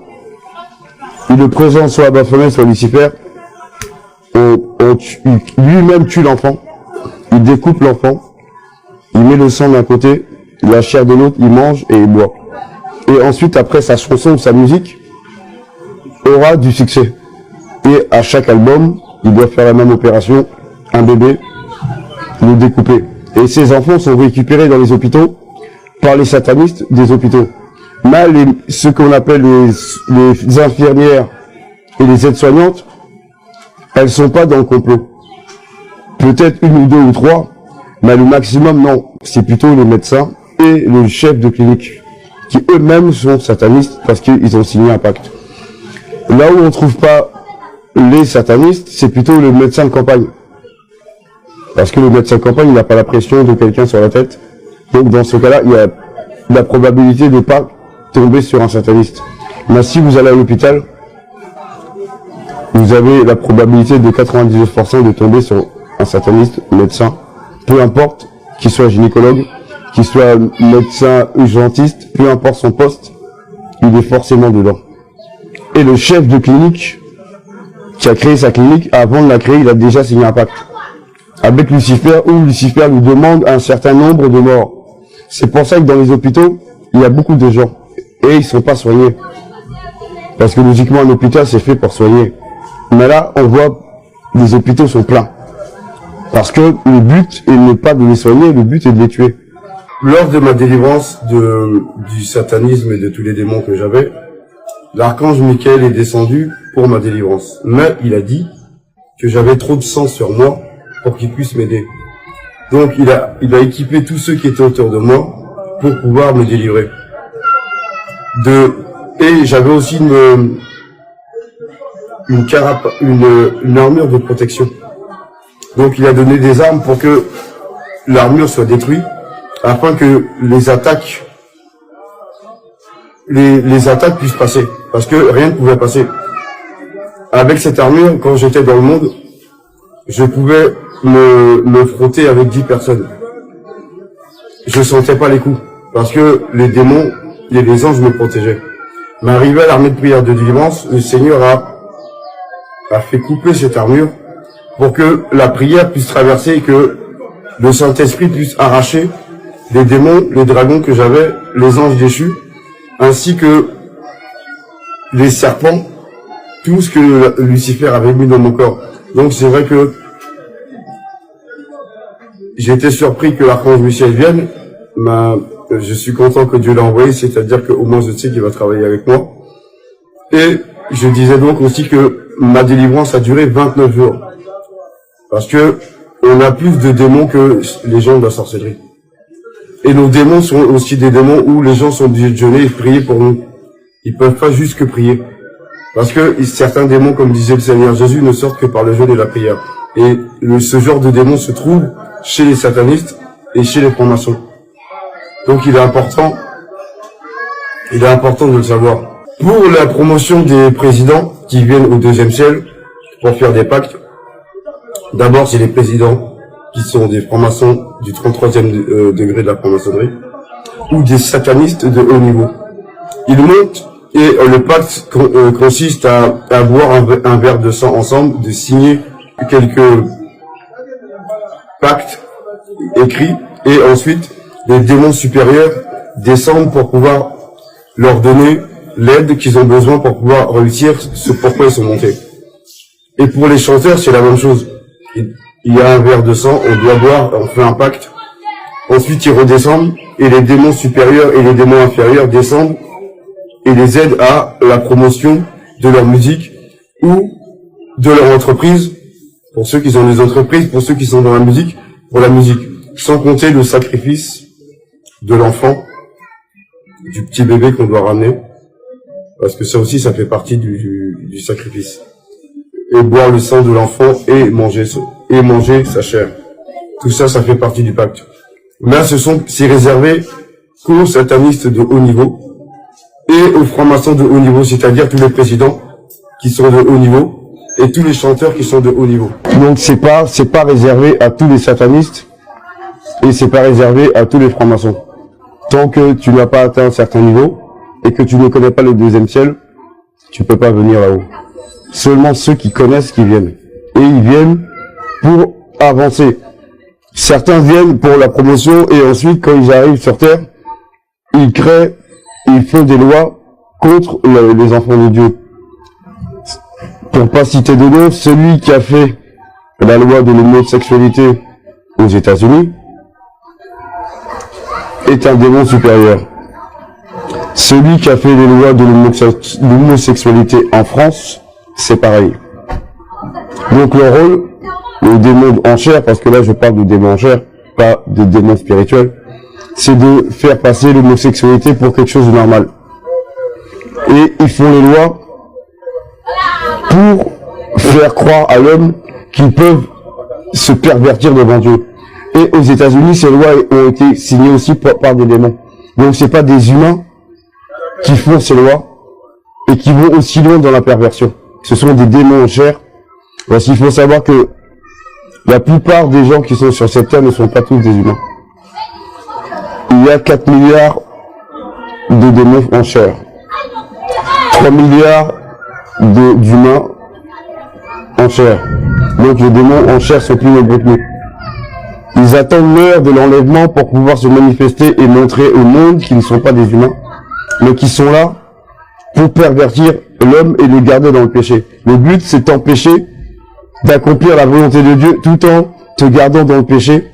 il le présente soit à Baphomet, soit Lucifer, lui-même tue l'enfant, il découpe l'enfant, il met le sang d'un côté, la chair de l'autre, il mange et il boit. Et ensuite, après, sa chanson ou sa musique aura du succès. Et à chaque album, il doit faire la même opération, un bébé, le découper. Et ces enfants sont récupérés dans les hôpitaux par les satanistes des hôpitaux. Mais ce qu'on appelle les infirmières et les aides-soignantes, elles sont pas dans le complot. Peut-être une ou deux ou trois, mais le maximum, non. C'est plutôt les médecins et le chef de clinique, qui eux-mêmes sont satanistes parce qu'ils ont signé un pacte. Là où on ne trouve pas les satanistes, c'est plutôt le médecin de campagne. Parce que le médecin de campagne, il n'a pas la pression de quelqu'un sur la tête. Donc dans ce cas-là, il y a la probabilité de ne pas tomber sur un sataniste. Mais si vous allez à l'hôpital, vous avez la probabilité de 99% de tomber sur un sataniste médecin, peu importe qu'il soit gynécologue, qu'il soit médecin urgentiste, peu importe son poste, il est forcément dedans. Et le chef de clinique qui a créé sa clinique, avant de la créer, il a déjà signé un pacte avec Lucifer, où Lucifer lui demande un certain nombre de morts. C'est pour ça que dans les hôpitaux, il y a beaucoup de gens et ils sont pas soignés. Parce que logiquement, un hôpital, c'est fait pour soigner. Mais là, on voit, les hôpitaux sont pleins. Parce que le but n'est pas de les soigner, le but est de les tuer. Lors de ma délivrance du satanisme et de tous les démons que j'avais, l'archange Michael est descendu pour ma délivrance. Mais il a dit que j'avais trop de sang sur moi pour qu'il puisse m'aider. Donc il a équipé tous ceux qui étaient autour de moi pour pouvoir me délivrer. Et j'avais aussi une armure de protection. Donc il a donné des armes pour que l'armure soit détruite, afin que les attaques puissent passer. Parce que rien ne pouvait passer. Avec cette armure, quand j'étais dans le monde, je pouvais me frotter avec 10 personnes. Je sentais pas les coups. Parce que les démons et les anges me protégeaient. Mais arrivé à l'armée de prière de délivrance, le Seigneur a fait couper cette armure pour que la prière puisse traverser et que le Saint-Esprit puisse arracher les démons, les dragons que j'avais, les anges déchus, ainsi que les serpents, tout ce que Lucifer avait mis dans mon corps. Donc c'est vrai que j'ai été surpris que l'archange Michel vienne, mais je suis content que Dieu l'a envoyé, c'est-à-dire qu'au moins je sais qu'il va travailler avec moi. Et je disais donc aussi que ma délivrance a duré 29 jours. Parce que on a plus de démons que les gens de la sorcellerie. Et nos démons sont aussi des démons où les gens sont obligés de jeûner et de prier pour nous. Ils peuvent pas juste que prier. Parce que certains démons, comme disait le Seigneur Jésus, ne sortent que par le jeûne et la prière. Et ce genre de démons se trouve chez les satanistes et chez les francs-maçons. Donc il est important de le savoir. Pour la promotion des présidents qui viennent au deuxième ciel pour faire des pactes, d'abord c'est les présidents qui sont des francs-maçons du 33e degré de la franc-maçonnerie ou des satanistes de haut niveau. Ils montent et le pacte consiste à boire un verre de sang ensemble, de signer quelques pactes écrits et ensuite les démons supérieurs descendent pour pouvoir leur donner l'aide qu'ils ont besoin pour pouvoir réussir ce pourquoi ils sont montés. Et pour les chanteurs, c'est la même chose. Il y a un verre de sang, on doit boire, on fait un pacte. Ensuite, ils redescendent et les démons supérieurs et les démons inférieurs descendent et les aident à la promotion de leur musique ou de leur entreprise. Pour ceux qui ont des entreprises, pour ceux qui sont dans la musique, pour la musique. Sans compter le sacrifice de l'enfant, du petit bébé qu'on doit ramener. Parce que ça aussi, ça fait partie du sacrifice. Et boire le sang de l'enfant et manger sa chair. Tout ça, ça fait partie du pacte. Mais c'est réservé qu'aux satanistes de haut niveau et aux francs-maçons de haut niveau, c'est-à-dire tous les présidents qui sont de haut niveau et tous les chanteurs qui sont de haut niveau. Donc c'est pas réservé à tous les satanistes et c'est pas réservé à tous les francs-maçons. Tant que tu n'as pas atteint un certain niveau et que tu ne connais pas le deuxième ciel, tu peux pas venir là-haut. Seulement ceux qui connaissent qui viennent. Et ils viennent pour avancer. Certains viennent pour la promotion et ensuite, quand ils arrivent sur terre, ils font des lois contre les enfants de Dieu. Pour pas citer de nom, celui qui a fait la loi de l'homosexualité aux États-Unis est un démon supérieur. Celui qui a fait les lois de l'homosexualité en France, c'est pareil. Donc le rôle, le démon en chair, parce que là je parle de démon en chair, pas de démon spirituel, c'est de faire passer l'homosexualité pour quelque chose de normal. Et ils font les lois pour faire croire à l'homme qu'ils peuvent se pervertir devant Dieu. Et aux États-Unis, ces lois ont été signées aussi par des démons. Donc c'est pas des humains qui font ces lois et qui vont aussi loin dans la perversion. Ce sont des démons en chair. Parce qu'il faut savoir que la plupart des gens qui sont sur cette terre ne sont pas tous des humains. Il y a 4 milliards de démons en chair. 3 milliards d'humains en chair. Donc les démons en chair sont plus nombreux que nous. Ils attendent l'heure de l'enlèvement pour pouvoir se manifester et montrer au monde qu'ils ne sont pas des humains, mais qui sont là pour pervertir l'homme et le garder dans le péché. Le but, c'est d'empêcher d'accomplir la volonté de Dieu tout en te gardant dans le péché,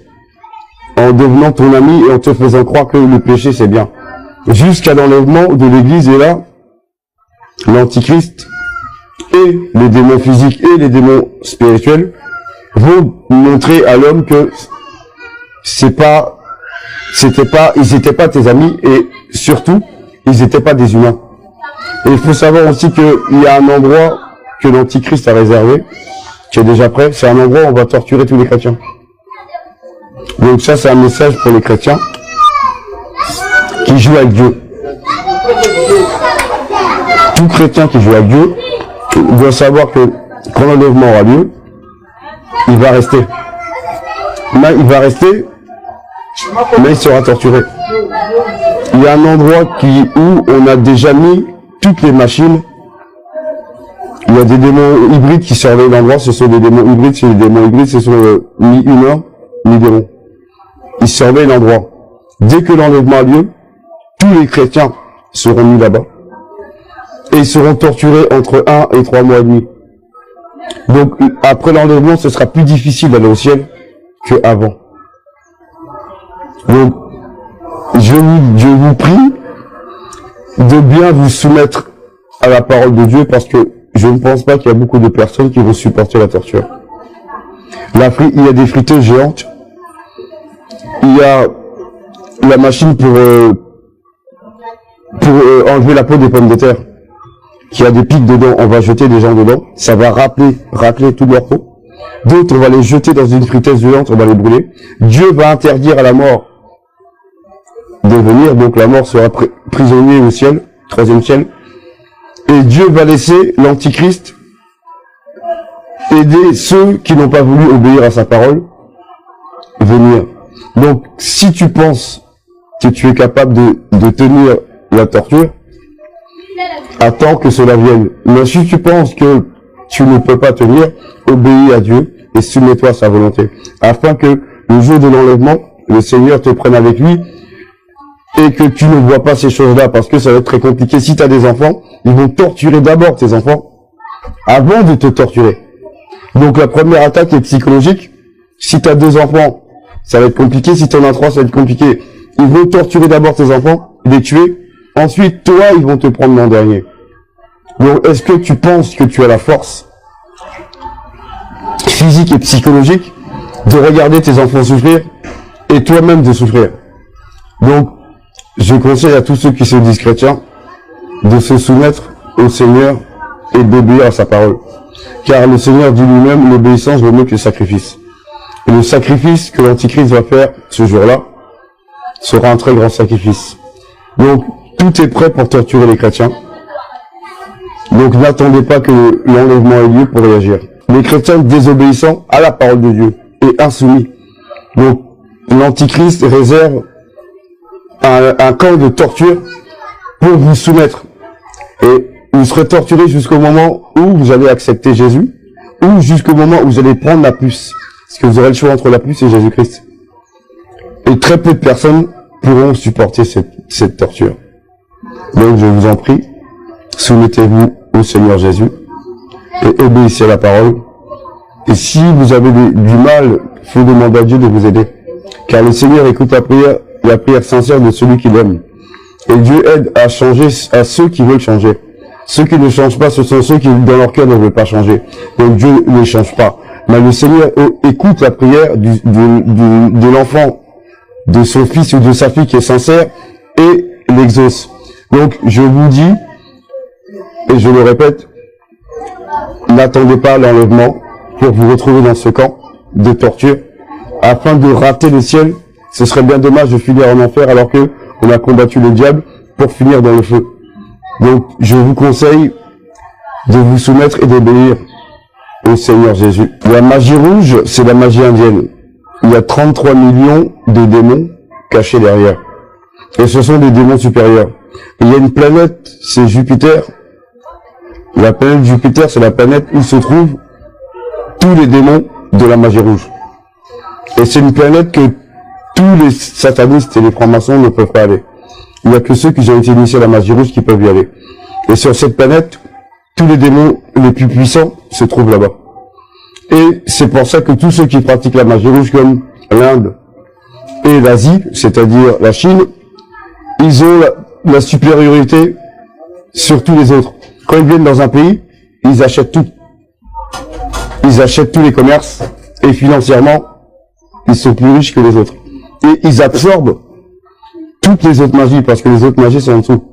en devenant ton ami et en te faisant croire que le péché c'est bien. Jusqu'à l'enlèvement de l'église, et là, l'antichrist et les démons physiques et les démons spirituels vont montrer à l'homme que ils n'étaient pas tes amis et surtout, ils n'étaient pas des humains. Et il faut savoir aussi qu'il y a un endroit que l'antichrist a réservé, qui est déjà prêt, c'est un endroit où on va torturer tous les chrétiens. Donc ça, c'est un message pour les chrétiens qui jouent avec Dieu. Tout chrétien qui joue avec Dieu doit savoir que quand l'enlèvement aura lieu, il va rester. Mais il va rester, mais il sera torturé. Il y a un endroit où on a déjà mis toutes les machines. Il y a des démons hybrides qui surveillent l'endroit. Ce sont des démons hybrides. C'est des démons hybrides, ce sont ni humains, ni démons. Ils surveillent l'endroit. Dès que l'enlèvement a lieu, tous les chrétiens seront mis là-bas. Et ils seront torturés entre 1 et 3 mois et demi. Donc, après l'enlèvement, ce sera plus difficile d'aller au ciel qu'avant. Donc, je vous prie de bien vous soumettre à la parole de Dieu parce que je ne pense pas qu'il y a beaucoup de personnes qui vont supporter la torture. Il y a des friteuses géantes. Il y a la machine pour enlever la peau des pommes de terre, qui a des pics dedans. On va jeter des gens dedans. Ça va racler toute leur peau. D'autres, on va les jeter dans une friteuse géante, on va les brûler. Dieu va interdire à la mort de venir. Donc la mort sera prisonnier au ciel, 3e ciel. Et Dieu va laisser l'antichrist aider ceux qui n'ont pas voulu obéir à sa parole venir. Donc, si tu penses que tu es capable de tenir la torture, attends que cela vienne. Mais si tu penses que tu ne peux pas tenir, obéis à Dieu et soumets-toi à sa volonté. Afin que le jour de l'enlèvement, le Seigneur te prenne avec lui et que tu ne vois pas ces choses-là parce que ça va être très compliqué. Si tu as des enfants, ils vont torturer d'abord tes enfants avant de te torturer. Donc la première attaque est psychologique. Si tu as 2 enfants, ça va être compliqué. Si tu en as 3, ça va être compliqué. Ils vont torturer d'abord tes enfants, les tuer. Ensuite, toi, ils vont te prendre l'an dernier. Donc, est-ce que tu penses que tu as la force physique et psychologique de regarder tes enfants souffrir et toi-même de souffrir? Donc, je conseille à tous ceux qui se disent chrétiens de se soumettre au Seigneur et d'obéir à sa parole. Car le Seigneur dit lui-même, l'obéissance vaut mieux que le sacrifice. Et le sacrifice que l'Antichrist va faire ce jour-là sera un très grand sacrifice. Donc, tout est prêt pour torturer les chrétiens. Donc, n'attendez pas que l'enlèvement ait lieu pour réagir. Les chrétiens désobéissant à la parole de Dieu et insoumis. Donc, l'Antichrist réserve un camp de torture pour vous soumettre. Et vous serez torturé jusqu'au moment où vous allez accepter Jésus, ou jusqu'au moment où vous allez prendre la puce. Parce que vous aurez le choix entre la puce et Jésus-Christ. Et très peu de personnes pourront supporter cette torture. Donc je vous en prie, soumettez-vous au Seigneur Jésus et obéissez à la parole. Et si vous avez du mal, il faut demander à Dieu de vous aider. Car le Seigneur écoute la prière sincère de celui qui l'aime. Et Dieu aide à changer à ceux qui veulent changer. Ceux qui ne changent pas, ce sont ceux qui, dans leur cœur, ne veulent pas changer. Donc Dieu ne change pas. Mais le Seigneur écoute la prière de l'enfant, de son fils ou de sa fille qui est sincère, et l'exauce. Donc je vous dis, et je le répète, n'attendez pas l'enlèvement pour vous retrouver dans ce camp de torture, afin de rater le ciel. Ce serait bien dommage de finir en enfer alors que on a combattu le diable pour finir dans le feu. Donc, je vous conseille de vous soumettre et d'obéir au Seigneur Jésus. La magie rouge, c'est la magie indienne. Il y a 33 millions de démons cachés derrière. Et ce sont des démons supérieurs. Il y a une planète, c'est Jupiter. La planète Jupiter, c'est la planète où se trouvent tous les démons de la magie rouge. Et c'est une planète que tous les satanistes et les francs-maçons ne peuvent pas aller. Il n'y a que ceux qui ont été initiés à la magie rouge qui peuvent y aller. Et sur cette planète, tous les démons les plus puissants se trouvent là-bas. Et c'est pour ça que tous ceux qui pratiquent la magie rouge, comme l'Inde et l'Asie, c'est-à-dire la Chine, ils ont la supériorité sur tous les autres. Quand ils viennent dans un pays, ils achètent tout. Ils achètent tous les commerces, et financièrement, ils sont plus riches que les autres. Et ils absorbent toutes les autres magies, parce que les autres magies sont en dessous.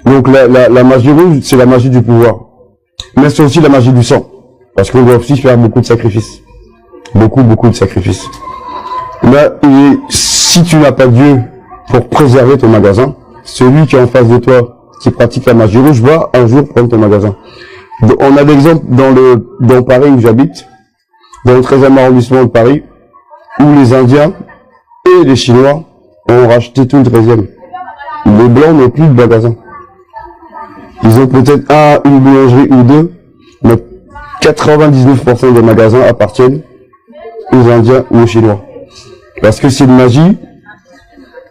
Donc la magie rouge, c'est la magie du pouvoir. Mais c'est aussi la magie du sang. Parce qu'on doit aussi faire beaucoup de sacrifices. Beaucoup de sacrifices. Mais si tu n'as pas Dieu pour préserver ton magasin, celui qui est en face de toi, qui pratique la magie rouge, va un jour prendre ton magasin. On a l'exemple dans Paris où j'habite, dans le 13e arrondissement de Paris, où les Indiens et les Chinois ont racheté tout le 13e. Les Blancs n'ont plus de magasin. Ils ont peut-être une boulangerie ou deux, mais 99% des magasins appartiennent aux Indiens ou aux Chinois. Parce que c'est une magie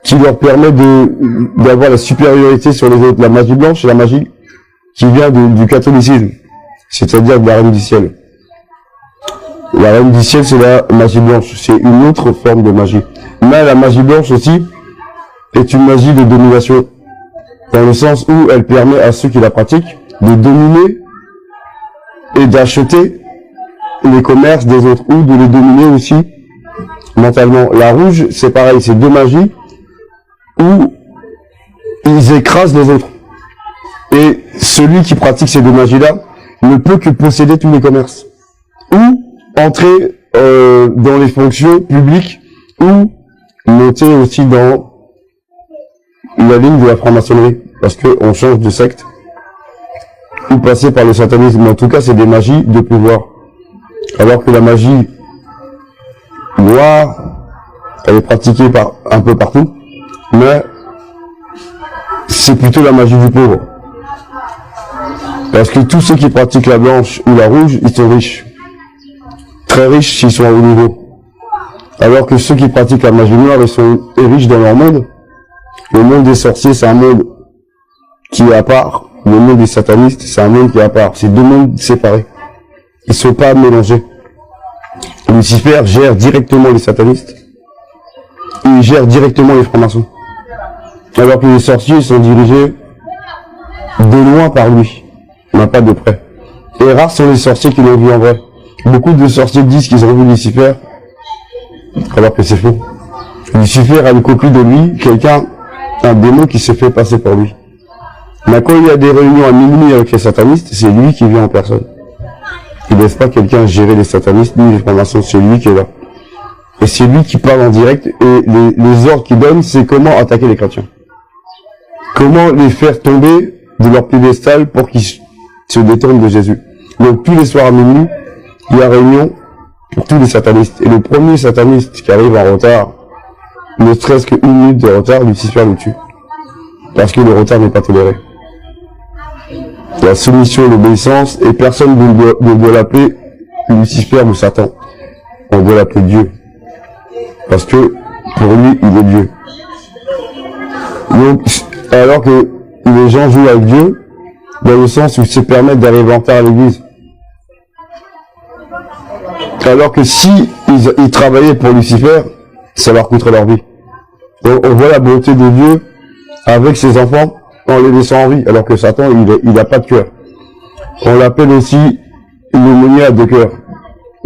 qui leur permet d'avoir la supériorité sur les autres. La magie blanche, c'est la magie qui vient du catholicisme, c'est-à-dire de la Reine du Ciel. La Reine du Ciel, c'est la magie blanche. C'est une autre forme de magie. Mais la magie blanche aussi est une magie de domination. Dans le sens où elle permet à ceux qui la pratiquent de dominer et d'acheter les commerces des autres, ou de les dominer aussi mentalement. La rouge, c'est pareil, c'est deux magies où ils écrasent les autres. Et celui qui pratique ces deux magies-là ne peut que posséder tous les commerces, ou entrer dans les fonctions publiques, ou monter aussi dans la ligne de la franc-maçonnerie, parce qu'on change de secte, ou passer par le satanisme. En tout cas, c'est des magies de pouvoir. Alors que la magie noire, elle est pratiquée un peu partout, mais c'est plutôt la magie du pauvre. Parce que tous ceux qui pratiquent la blanche ou la rouge, ils sont riches. Très riches s'ils sont à haut niveau. Alors que ceux qui pratiquent la magie noire, ils sont riches dans leur monde. Le monde des sorciers, c'est un monde qui est à part. Le monde des satanistes, c'est un monde qui est à part. C'est deux mondes séparés. Ils ne sont pas mélangés. Lucifer gère directement les satanistes. Il gère directement les francs-maçons. Alors que les sorciers sont dirigés de loin par lui, mais pas de près. Et rares sont les sorciers qui l'ont vu en vrai. Beaucoup de sorciers disent qu'ils ont vu Lucifer, alors que c'est faux. Lucifer a une copie de lui, un démon qui s'est fait passer pour lui. Mais quand il y a des réunions à minuit avec les satanistes, c'est lui qui vient en personne. Il ne laisse pas quelqu'un gérer les satanistes ni les francs-maçons, c'est lui qui est là. Et c'est lui qui parle en direct, et les ordres qu'il donne, c'est comment attaquer les chrétiens. Comment les faire tomber de leur piédestal pour qu'ils se détournent de Jésus. Donc tous les soirs à minuit, il y a réunion pour tous les satanistes. Et le premier sataniste qui arrive en retard, ne serait-ce qu'une minute de retard, Lucifer le tue. Parce que le retard n'est pas toléré. La soumission et l'obéissance, et personne ne doit l'appeler Lucifer ou Satan. On doit l'appeler Dieu. Parce que pour lui, il est Dieu. Donc, alors que les gens jouent avec Dieu, dans le sens où ils se permettent d'arriver en retard à l'église. Alors que si ils travaillaient pour Lucifer, ça leur coûterait leur vie. On voit la beauté de Dieu avec ses enfants en les laissant en vie, alors que Satan, il n'a pas de cœur. On l'appelle aussi l'aumônier de cœur,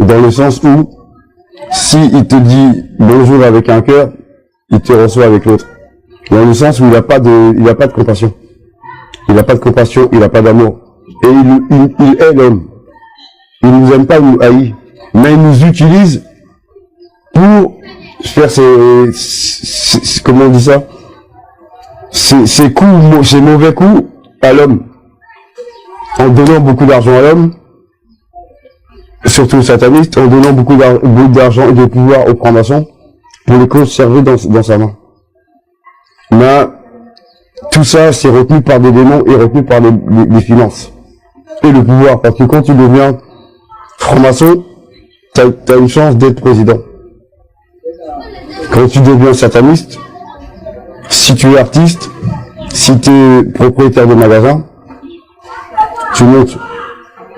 dans le sens où, si il te dit bonjour avec un cœur, il te reçoit avec l'autre. Dans le sens où il n'a pas de compassion. Il n'a pas de compassion, il n'a pas d'amour. Et il est l'homme. Il nous aime pas, il nous haït. Mais il nous utilise pour faire comment on dit ça? Ces coups, ces mauvais coups à l'homme. En donnant beaucoup d'argent à l'homme, surtout aux satanistes, en donnant beaucoup d'argent et de pouvoir aux francs-maçons pour les conserver dans sa main. Mais tout ça, c'est retenu par des démons et retenu par les finances et le pouvoir. Parce que quand tu deviens franc-maçon, t'as une chance d'être président. Quand tu deviens sataniste, si tu es artiste, si tu es propriétaire de magasin, tu montes.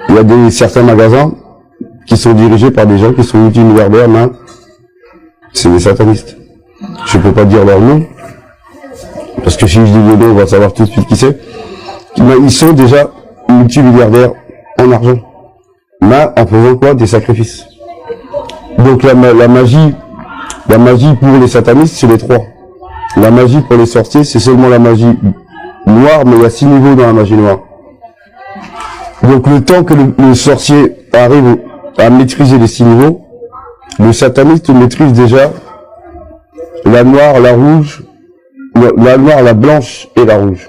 Il y a certains magasins qui sont dirigés par des gens qui sont multimilliardaires, mais c'est des satanistes. Je peux pas dire leur nom, parce que si je dis le nom, on va savoir tout de suite qui c'est. Mais ils sont déjà multimilliardaires en argent. Mais en faisant quoi? Des sacrifices. Donc la magie pour les satanistes, c'est les trois. La magie pour les sorciers, c'est seulement la magie noire, mais il y a 6 niveaux dans la magie noire. Donc le temps que le sorcier arrive à maîtriser les 6 niveaux, le sataniste maîtrise déjà la noire, la rouge, la noire, la blanche et la rouge.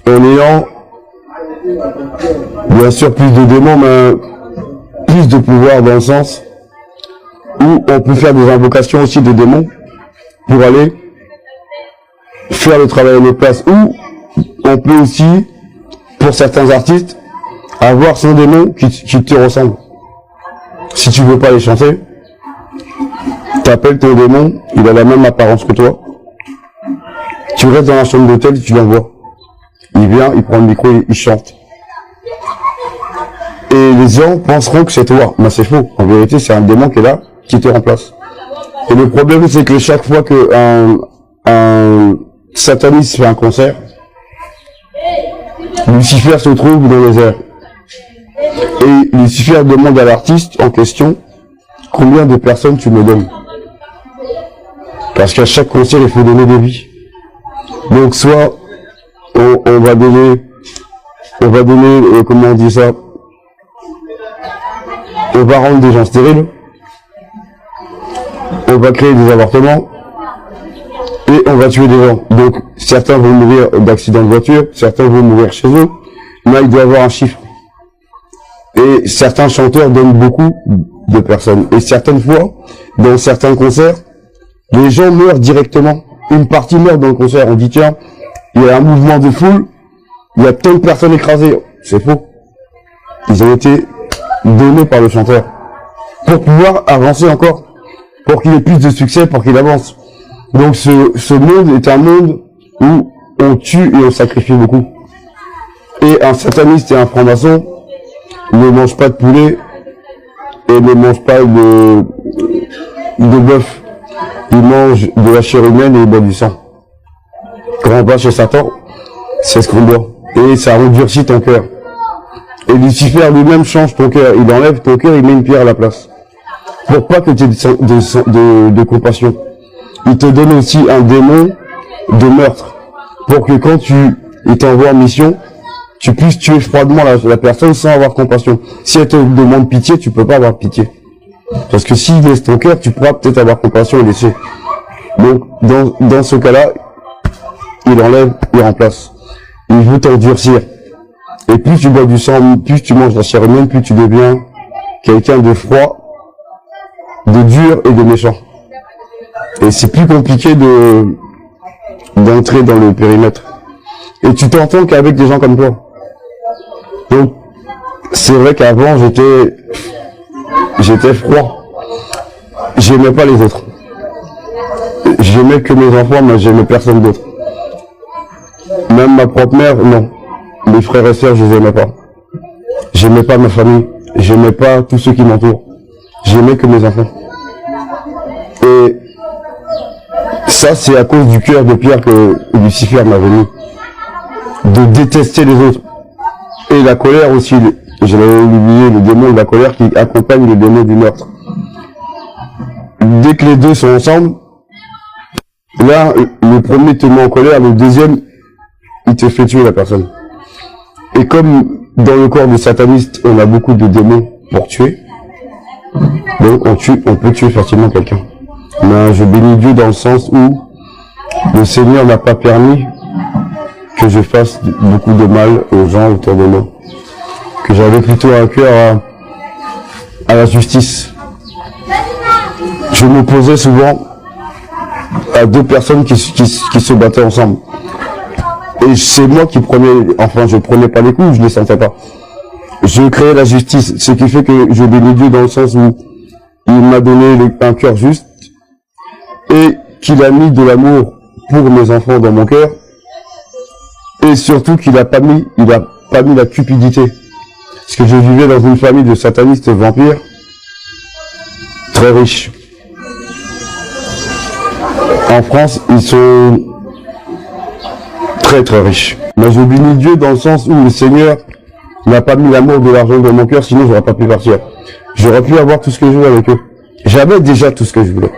En ayant bien sûr plus de démons, mais plus de pouvoir dans le sens où on peut faire des invocations aussi de démons pour aller faire le travail à notre place. Ou on peut aussi, pour certains artistes, avoir son démon qui te ressemble. Si tu veux pas les chanter, t'appelles ton démon, il a la même apparence que toi. Tu restes dans la chambre d'hôtel, tu l'envoies. Il vient, il prend le micro, il chante. Et les gens penseront que c'est toi. Mais c'est faux. En vérité, c'est un démon qui est là, qui te remplace. Et le problème, c'est que chaque fois qu'un sataniste fait un concert, Lucifer se trouve dans les airs. Et Lucifer demande à l'artiste en question combien de personnes tu me donnes. Parce qu'à chaque concert, il faut donner des vies. Donc soit on va donner, comment on dit ça, on va rendre des gens stériles, on va créer des avortements, et on va tuer des gens. Donc certains vont mourir d'accidents de voiture, certains vont mourir chez eux, mais il doit y avoir un chiffre. Et certains chanteurs donnent beaucoup de personnes. Et certaines fois, dans certains concerts, les gens meurent directement. Une partie meurt dans le concert. On dit tiens, il y a un mouvement de foule, il y a tant de personnes écrasées. C'est faux. Ils ont été donnés par le chanteur. Pour pouvoir avancer encore. Pour qu'il ait plus de succès, pour qu'il avance. Donc ce monde est un monde où on tue et on sacrifie beaucoup. Et un sataniste et un franc-maçon ne mangent pas de poulet et ne mangent pas de bœuf. Ils mangent de la chair humaine et ils boivent du sang. Quand on va chez Satan, c'est ce qu'on boit. Et ça endurcit ton cœur. Et Lucifer lui-même change ton cœur. Il enlève ton cœur, il met une pierre à la place. Pour pas que tu aies de compassion. Il te donne aussi un démon de meurtre. Pour que quand il t'envoie en mission, tu puisses tuer froidement la personne sans avoir compassion. Si elle te demande pitié, tu peux pas avoir pitié. Parce que s'il laisse ton cœur, tu pourras peut-être avoir compassion et laisser. Donc, dans ce cas-là, il enlève, il remplace. Il veut t'endurcir. Et plus tu bois du sang, plus tu manges la chair humaine, plus tu deviens quelqu'un de froid, de dur et de méchant. Et c'est plus compliqué d'entrer dans le périmètre. Et tu t'entends qu'avec des gens comme toi. Donc, c'est vrai qu'avant, j'étais froid. J'aimais pas les autres. J'aimais que mes enfants, mais j'aimais personne d'autre. Même ma propre mère, non. Mes frères et sœurs, je les aimais pas. J'aimais pas ma famille. J'aimais pas tous ceux qui m'entourent. J'aimais que mes enfants. Et ça, c'est à cause du cœur de pierre que Lucifer m'avait mis. De détester les autres. Et la colère aussi. Je l'avais oublié, le démon de la colère qui accompagne le démon du meurtre. Dès que les deux sont ensemble, là, le premier te met en colère, le deuxième, il te fait tuer la personne. Et comme dans le corps des satanistes, on a beaucoup de démons pour tuer, donc on peut tuer facilement quelqu'un. Mais je bénis Dieu dans le sens où le Seigneur n'a pas permis que je fasse beaucoup de mal aux gens autour de moi. Que j'avais plutôt un cœur à la justice. Je m'opposais souvent à deux personnes qui se battaient ensemble. Et c'est moi qui prenais, enfin je prenais pas les coups, je les sentais pas. Je créais la justice, ce qui fait que je bénis Dieu dans le sens où il m'a donné un cœur juste et qu'il a mis de l'amour pour mes enfants dans mon cœur et surtout qu'il a pas mis la cupidité. Parce que je vivais dans une famille de satanistes vampires très riches. En France, ils sont très très riches. Mais je bénis Dieu dans le sens où le Seigneur n'a pas mis l'amour de l'argent dans mon cœur, sinon j'aurais pas pu partir. J'aurais pu avoir tout ce que je voulais avec eux. J'avais déjà tout ce que je voulais.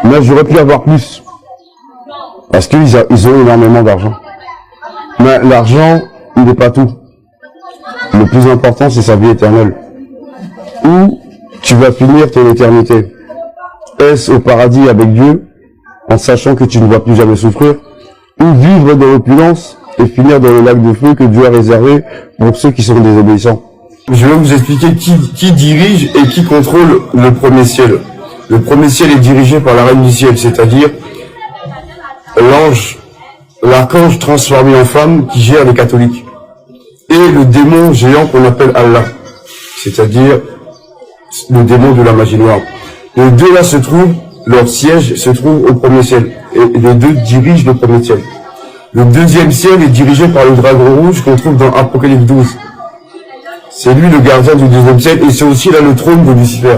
Mais j'aurais pu avoir plus. Parce qu'ils ont énormément d'argent. Mais l'argent, il n'est pas tout. Le plus important, c'est sa vie éternelle. Où tu vas finir ton éternité. Est-ce au paradis avec Dieu, en sachant que tu ne vas plus jamais souffrir, ou vivre dans l'opulence et finir dans le lac de feu que Dieu a réservé pour ceux qui sont désobéissants. Je vais vous expliquer qui dirige et qui contrôle le premier ciel. Le premier ciel est dirigé par la reine du ciel, c'est-à-dire l'archange transformé en femme qui gère les catholiques. Et le démon géant qu'on appelle Allah, c'est-à-dire le démon de la magie noire. Les deux là leur siège se trouve au premier ciel. Et les deux dirigent le premier ciel. Le deuxième ciel est dirigé par le dragon rouge qu'on trouve dans Apocalypse 12. C'est lui le gardien du deuxième ciel et c'est aussi là le trône de Lucifer.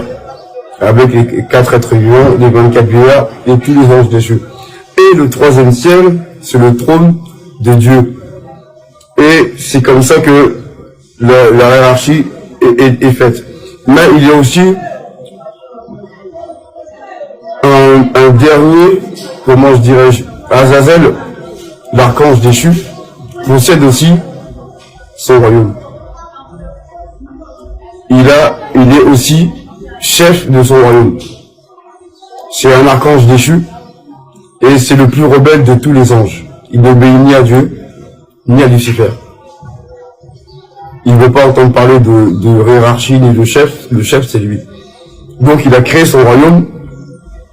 Avec les 4 êtres vivants, les 24 vieillards et tous les anges déchus. Et le troisième ciel, c'est le trône de Dieu. Et c'est comme ça que la hiérarchie est faite. Mais il y a aussi un dernier, comment je dirais-je, Azazel, l'archange déchu, possède aussi son royaume. Il est aussi chef de son royaume. C'est un archange déchu et c'est le plus rebelle de tous les anges. Il n'obéit ni à Dieu, ni à Lucifer. Il ne veut pas entendre parler de hiérarchie ni de chef. Le chef, c'est lui. Donc il a créé son royaume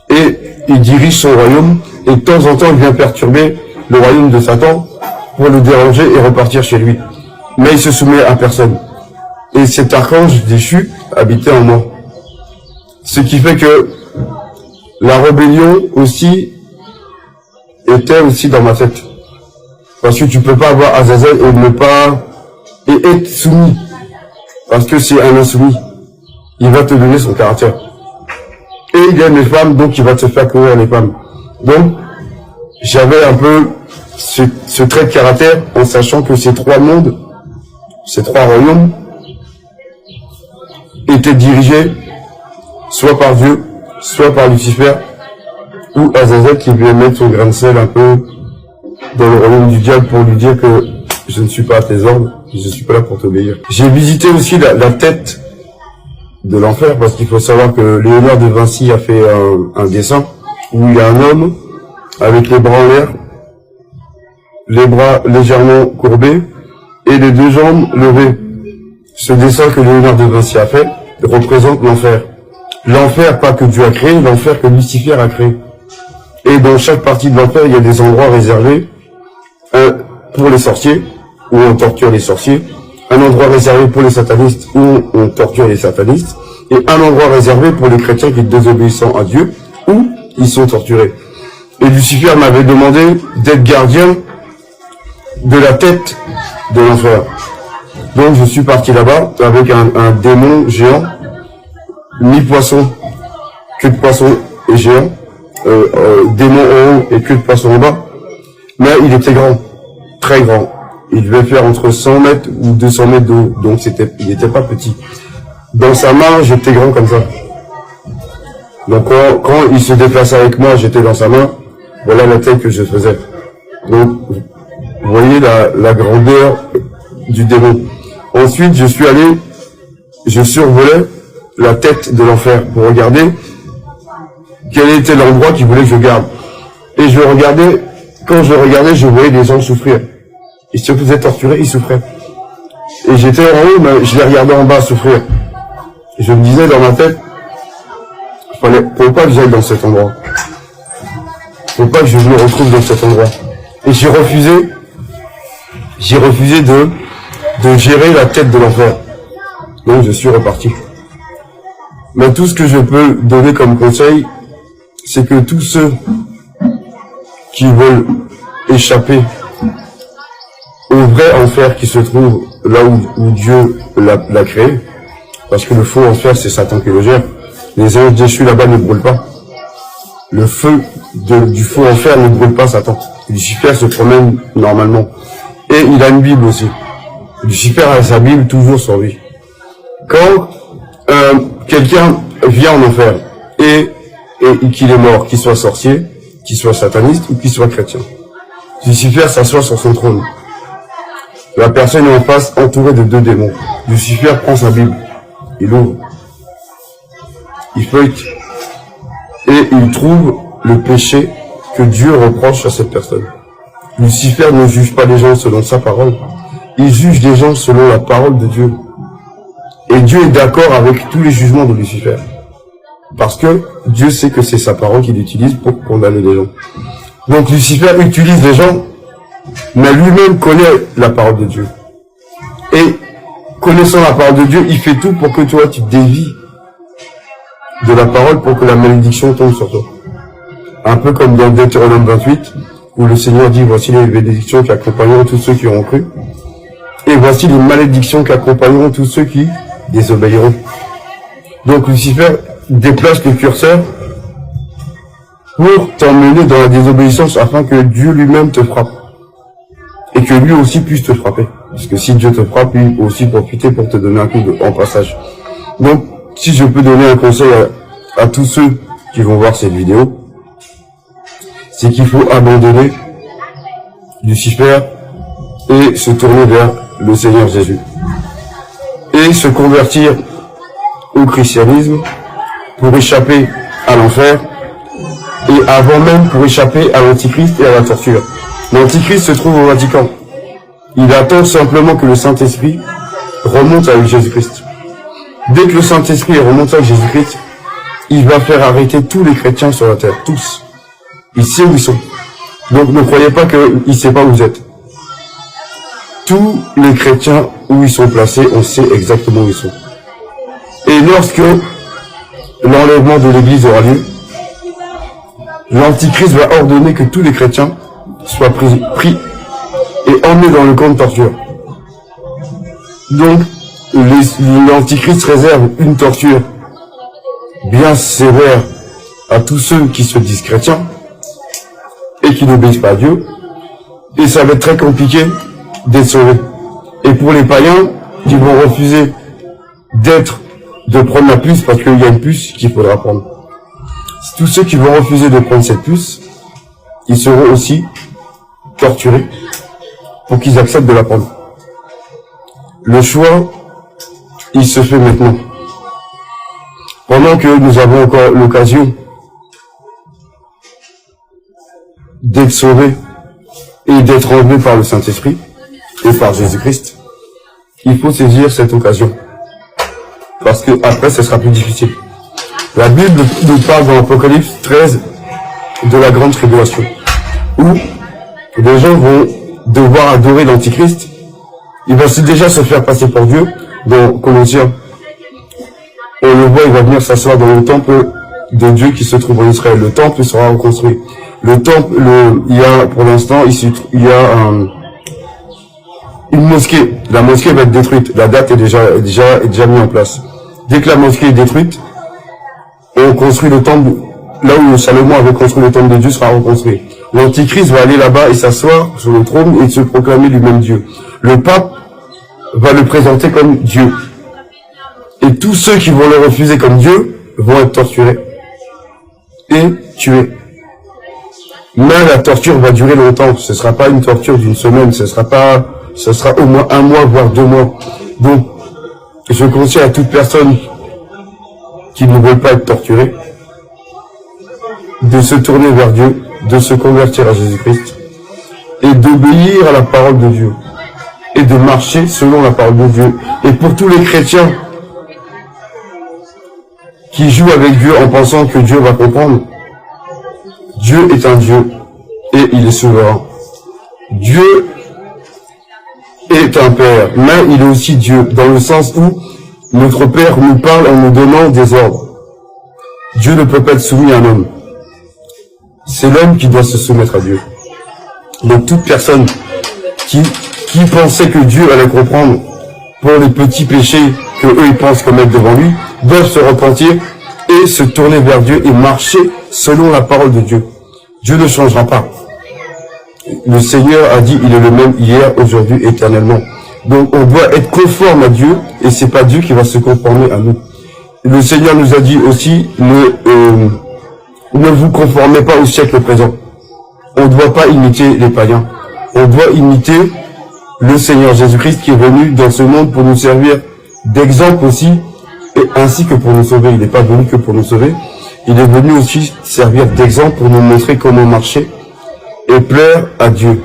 et il dirige son royaume et de temps en temps il vient perturber le royaume de Satan pour le déranger et repartir chez lui. Mais il se soumet à personne. Et cet archange déchu habitait en moi. Ce qui fait que la rébellion aussi était aussi dans ma tête. Parce que tu peux pas avoir Azazel et ne pas et être soumis. Parce que c'est un insoumis. Il va te donner son caractère. Et il aime les femmes, donc il va te faire courir les femmes. Donc, j'avais un peu ce trait de caractère en sachant que ces trois mondes, ces trois royaumes, étaient dirigés soit par Dieu, soit par Lucifer, ou Azazel qui vient mettre son grain de sel un peu dans le royaume du diable pour lui dire que je ne suis pas à tes ordres, je ne suis pas là pour t'obéir. J'ai visité aussi la tête de l'enfer parce qu'il faut savoir que Léonard de Vinci a fait un dessin où il y a un homme avec les bras en l'air, les bras légèrement courbés et les deux jambes levées. Ce dessin que Léonard de Vinci a fait représente l'enfer. L'enfer pas que Dieu a créé, l'enfer que Lucifer a créé. Et dans chaque partie de l'enfer, il y a des endroits réservés pour les sorciers, où on torture les sorciers, un endroit réservé pour les satanistes, où on torture les satanistes, et un endroit réservé pour les chrétiens qui désobéissant à Dieu, où ils sont torturés. Et Lucifer m'avait demandé d'être gardien de la tête de l'enfer. Donc je suis parti là-bas avec un démon géant, mi-poisson, queue de poisson et géant, démon en haut et queue de poisson en bas. Mais il était grand, très grand. Il devait faire entre 100 mètres ou 200 mètres de haut, donc il n'était pas petit. Dans sa main, j'étais grand comme ça. Donc quand il se déplaçait avec moi, j'étais dans sa main, voilà la taille que je faisais. Donc, vous voyez la grandeur du démon. Ensuite, je survolais la tête de l'enfer pour regarder quel était l'endroit qu'il voulait que je garde. Et quand je regardais, je voyais des gens souffrir. Ils se faisaient torturer, ils souffraient. Et j'étais en haut, mais je les regardais en bas souffrir. Et je me disais dans ma tête, faut pas que j'aille dans cet endroit. Faut pas que je me retrouve dans cet endroit. Et j'ai refusé de gérer la tête de l'enfer. Donc je suis reparti. Mais tout ce que je peux donner comme conseil, c'est que tous ceux qui veulent échapper au vrai enfer qui se trouve là où Dieu l'a créé, parce que le faux enfer, c'est Satan qui le gère. Les anges déchus là-bas ne brûlent pas. Le feu du faux enfer ne brûle pas Satan. Lucifer se promène normalement. Et il a une Bible aussi. Lucifer a sa Bible toujours sur lui. Quand quelqu'un vient en enfer et qu'il est mort, qu'il soit sorcier, qu'il soit sataniste ou qu'il soit chrétien, Lucifer s'assoit sur son trône. La personne est en face entourée de 2 démons. Lucifer prend sa Bible, il ouvre, il feuillete et il trouve le péché que Dieu reproche à cette personne. Lucifer ne juge pas les gens selon sa parole, il juge les gens selon la parole de Dieu. Et Dieu est d'accord avec tous les jugements de Lucifer. Parce que Dieu sait que c'est sa parole qu'il utilise pour condamner les gens. Donc Lucifer utilise les gens, mais lui-même connaît la parole de Dieu. Et connaissant la parole de Dieu, il fait tout pour que toi tu dévies de la parole pour que la malédiction tombe sur toi. Un peu comme dans Deutéronome 28, où le Seigneur dit, voici les bénédictions qui accompagneront tous ceux qui auront cru. Et voici les malédictions qui accompagneront tous ceux qui désobéiront. Donc Lucifer déplace le curseur pour t'emmener dans la désobéissance afin que Dieu lui-même te frappe. Et que lui aussi puisse te frapper. Parce que si Dieu te frappe, il peut aussi profiter pour te donner un coup en passage. Donc, si je peux donner un conseil à tous ceux qui vont voir cette vidéo, c'est qu'il faut abandonner Lucifer et se tourner vers le Seigneur Jésus. Et se convertir au christianisme pour échapper à l'enfer et avant même pour échapper à l'Antichrist et à la torture. L'Antichrist se trouve au Vatican. Il attend simplement que le Saint-Esprit remonte avec Jésus-Christ. Dès que le Saint-Esprit remonte avec Jésus-Christ, il va faire arrêter tous les chrétiens sur la terre, tous. Il sait où ils sont. Donc ne croyez pas qu'il ne sait pas où vous êtes. Tous les chrétiens où ils sont placés, on sait exactement où ils sont. Et lorsque l'enlèvement de l'Église aura lieu, l'Antichrist va ordonner que tous les chrétiens soient pris et emmenés dans le camp de torture. Donc, l'Antichrist réserve une torture bien sévère à tous ceux qui se disent chrétiens et qui n'obéissent pas à Dieu. Et ça va être très compliqué d'être sauvés. Et pour les païens qui vont refuser de prendre la puce parce qu'il y a une puce qu'il faudra prendre. Tous ceux qui vont refuser de prendre cette puce, ils seront aussi torturés pour qu'ils acceptent de la prendre. Le choix, il se fait maintenant. Pendant que nous avons encore l'occasion d'être sauvés et d'être enlevés par le Saint-Esprit et par Jésus-Christ, il faut saisir cette occasion. Parce que après, ce sera plus difficile. La Bible nous parle dans l'Apocalypse 13, de la grande tribulation, où les gens vont devoir adorer l'Antichrist. Il va déjà se faire passer pour Dieu. Dans Colossiens, on le voit, il va venir s'asseoir dans le temple de Dieu qui se trouve en Israël. Le temple sera reconstruit. Le temple, il y a pour l'instant, il y a une mosquée. La mosquée va être détruite. La date est déjà mise en place. Dès que la mosquée est détruite, on construit le temple. Là où Salomon avait construit le temple de Dieu sera reconstruit. L'Antichrist va aller là-bas et s'asseoir sur le trône et se proclamer lui-même Dieu. Le pape va le présenter comme Dieu. Et tous ceux qui vont le refuser comme Dieu vont être torturés et tués. Mais la torture va durer longtemps. Ce sera pas une torture d'une semaine. Ce sera au moins 1 mois, voire 2 mois. Donc, je conseille à toute personne qui ne veut pas être torturée de se tourner vers Dieu, de se convertir à Jésus-Christ et d'obéir à la parole de Dieu et de marcher selon la parole de Dieu. Et pour tous les chrétiens qui jouent avec Dieu en pensant que Dieu va comprendre, Dieu est un Dieu et il est souverain. Dieu est un Père, mais il est aussi Dieu, dans le sens où notre Père nous parle en nous donnant des ordres. Dieu ne peut pas être soumis à un homme. C'est l'homme qui doit se soumettre à Dieu. Donc toute personne qui pensait que Dieu allait comprendre pour les petits péchés que eux ils pensent commettre devant lui, doivent se repentir et se tourner vers Dieu et marcher selon la parole de Dieu. Dieu ne changera pas. Le Seigneur a dit, il est le même hier, aujourd'hui, éternellement. Donc on doit être conforme à Dieu et c'est pas Dieu qui va se conformer à nous. Le Seigneur nous a dit aussi, ne vous conformez pas au siècle présent. On ne doit pas imiter les païens. On doit imiter le Seigneur Jésus-Christ qui est venu dans ce monde pour nous servir d'exemple aussi, et ainsi que pour nous sauver. Il n'est pas venu que pour nous sauver. Il est venu aussi servir d'exemple pour nous montrer comment marcher et plaire à Dieu.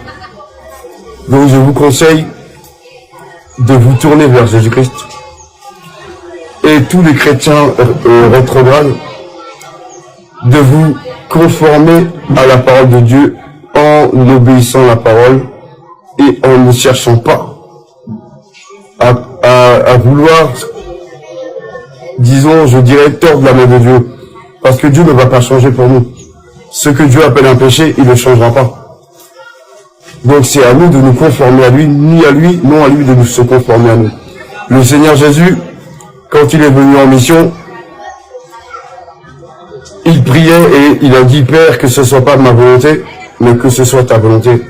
Donc je vous conseille de vous tourner vers Jésus-Christ. Et tous les chrétiens rétrogrades, de vous conformer à la parole de Dieu en obéissant à la parole et en ne cherchant pas à vouloir, disons, je dirais, tordre la main de Dieu. Parce que Dieu ne va pas changer pour nous. Ce que Dieu appelle un péché, il ne changera pas. Donc c'est à nous de nous conformer à lui, ni à lui, non à lui de nous se conformer à nous. Le Seigneur Jésus, quand il est venu en mission, il priait et il a dit, Père, que ce soit pas ma volonté, mais que ce soit ta volonté.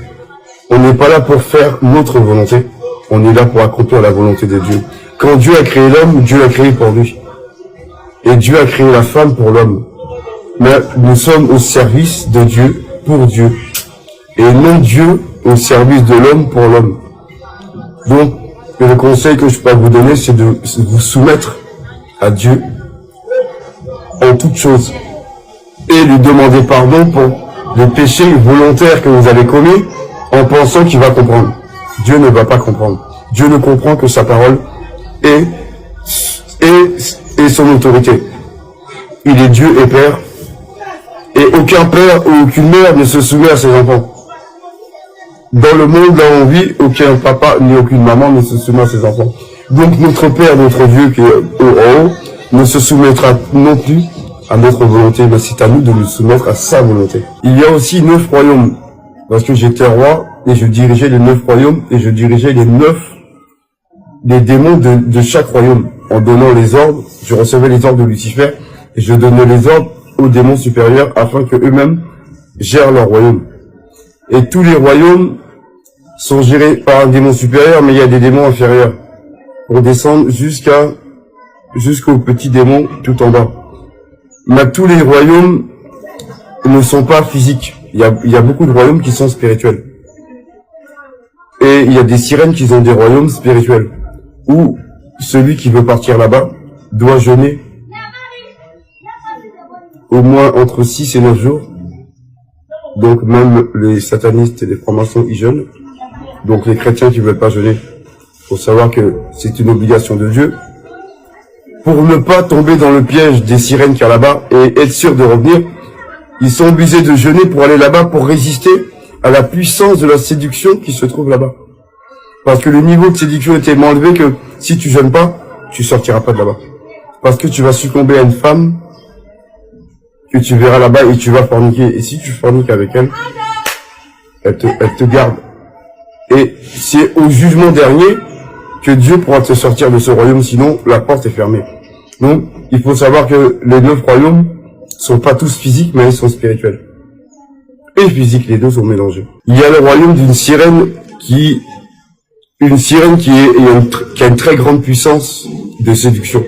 On n'est pas là pour faire notre volonté, on est là pour accomplir la volonté de Dieu. Quand Dieu a créé l'homme, Dieu l'a créé pour lui. Et Dieu a créé la femme pour l'homme. Mais nous sommes au service de Dieu, pour Dieu. Et non Dieu au service de l'homme pour l'homme. Donc, le conseil que je peux vous donner, c'est de vous soumettre à Dieu en toutes choses. Et lui demander pardon pour les péchés volontaires que vous avez commis en pensant qu'il va comprendre. Dieu ne va pas comprendre. Dieu ne comprend que sa parole et son autorité. Il est Dieu et Père. Et aucun père ou aucune mère ne se soumet à ses enfants. Dans le monde là où on vit, aucun papa ni aucune maman ne se soumet à ses enfants. Donc notre Père, notre Dieu qui est en haut, ne se soumettra non plus à notre volonté, mais c'est à nous de nous soumettre à sa volonté. Il y a aussi 9 royaumes, parce que j'étais roi et je dirigeais les 9 royaumes et je dirigeais les démons de chaque royaume. En donnant les ordres, je recevais les ordres de Lucifer et je donnais les ordres aux démons supérieurs afin que eux-mêmes gèrent leur royaume. Et tous les royaumes sont gérés par un démon supérieur, mais il y a des démons inférieurs pour descendre jusqu'au petit démon tout en bas. Mais tous les royaumes ne sont pas physiques. Il y a beaucoup de royaumes qui sont spirituels. Et il y a des sirènes qui ont des royaumes spirituels, où celui qui veut partir là-bas doit jeûner au moins entre 6 et 9 jours. Donc même les satanistes et les francs-maçons y jeûnent. Donc les chrétiens qui ne veulent pas jeûner, faut savoir que c'est une obligation de Dieu. Pour ne pas tomber dans le piège des sirènes qu'il y a là-bas et être sûr de revenir, Ils sont obligés de jeûner pour aller là-bas, pour résister à la puissance de la séduction qui se trouve là-bas. Parce que le niveau de séduction est tellement élevé que si tu jeûnes pas, tu sortiras pas de là-bas. Parce que tu vas succomber à une femme que tu verras là-bas et tu vas forniquer. Et si tu forniques avec elle, elle te garde. Et c'est au jugement dernier que Dieu pourra te sortir de ce royaume, sinon la porte est fermée. Donc, il faut savoir que les 9 royaumes sont pas tous physiques, mais ils sont spirituels. Et physiques, les deux sont mélangés. Il y a le royaume d'une sirène qui a une très grande puissance de séduction.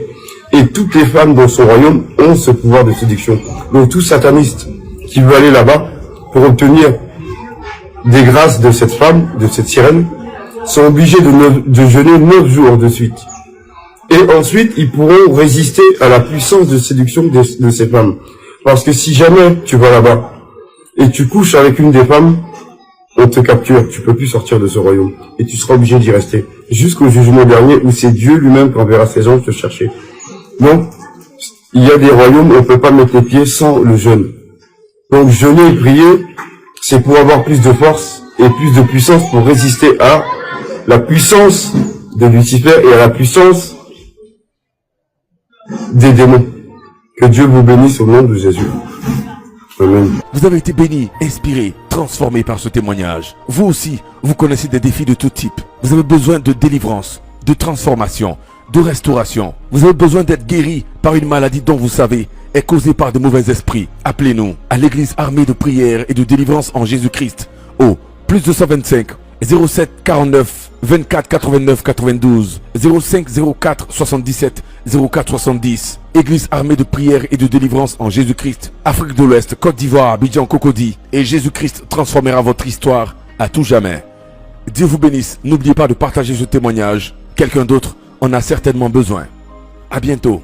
Et toutes les femmes dans son royaume ont ce pouvoir de séduction. Donc tout sataniste qui veut aller là-bas pour obtenir des grâces de cette femme, de cette sirène, sont obligés de jeûner 9 jours de suite. Et ensuite, ils pourront résister à la puissance de séduction de ces femmes. Parce que si jamais tu vas là-bas et tu couches avec une des femmes, on te capture, tu peux plus sortir de ce royaume. Et tu seras obligé d'y rester. Jusqu'au jugement dernier où c'est Dieu lui-même qui enverra ses anges te chercher. Donc, il y a des royaumes où on peut pas mettre les pieds sans le jeûne. Donc, jeûner et prier, c'est pour avoir plus de force et plus de puissance pour résister à la puissance de Lucifer et à la puissance des démons. Que Dieu vous bénisse au nom de Jésus. Amen. Vous avez été béni, inspiré, transformé par ce témoignage. Vous aussi, vous connaissez des défis de tout type. Vous avez besoin de délivrance, de transformation, de restauration. Vous avez besoin d'être guéri par une maladie dont vous savez est causée par de mauvais esprits. Appelez-nous à l'église armée de prière et de délivrance en Jésus-Christ au plus 225 07 49 24 89 92 05 04 77 04 70. Église armée de prière et de délivrance en Jésus-Christ, Afrique de l'Ouest, Côte d'Ivoire, Abidjan, Cocody. Et Jésus-Christ transformera votre histoire à tout jamais. Dieu vous bénisse. N'oubliez pas de partager ce témoignage. Quelqu'un d'autre en a certainement besoin. À bientôt.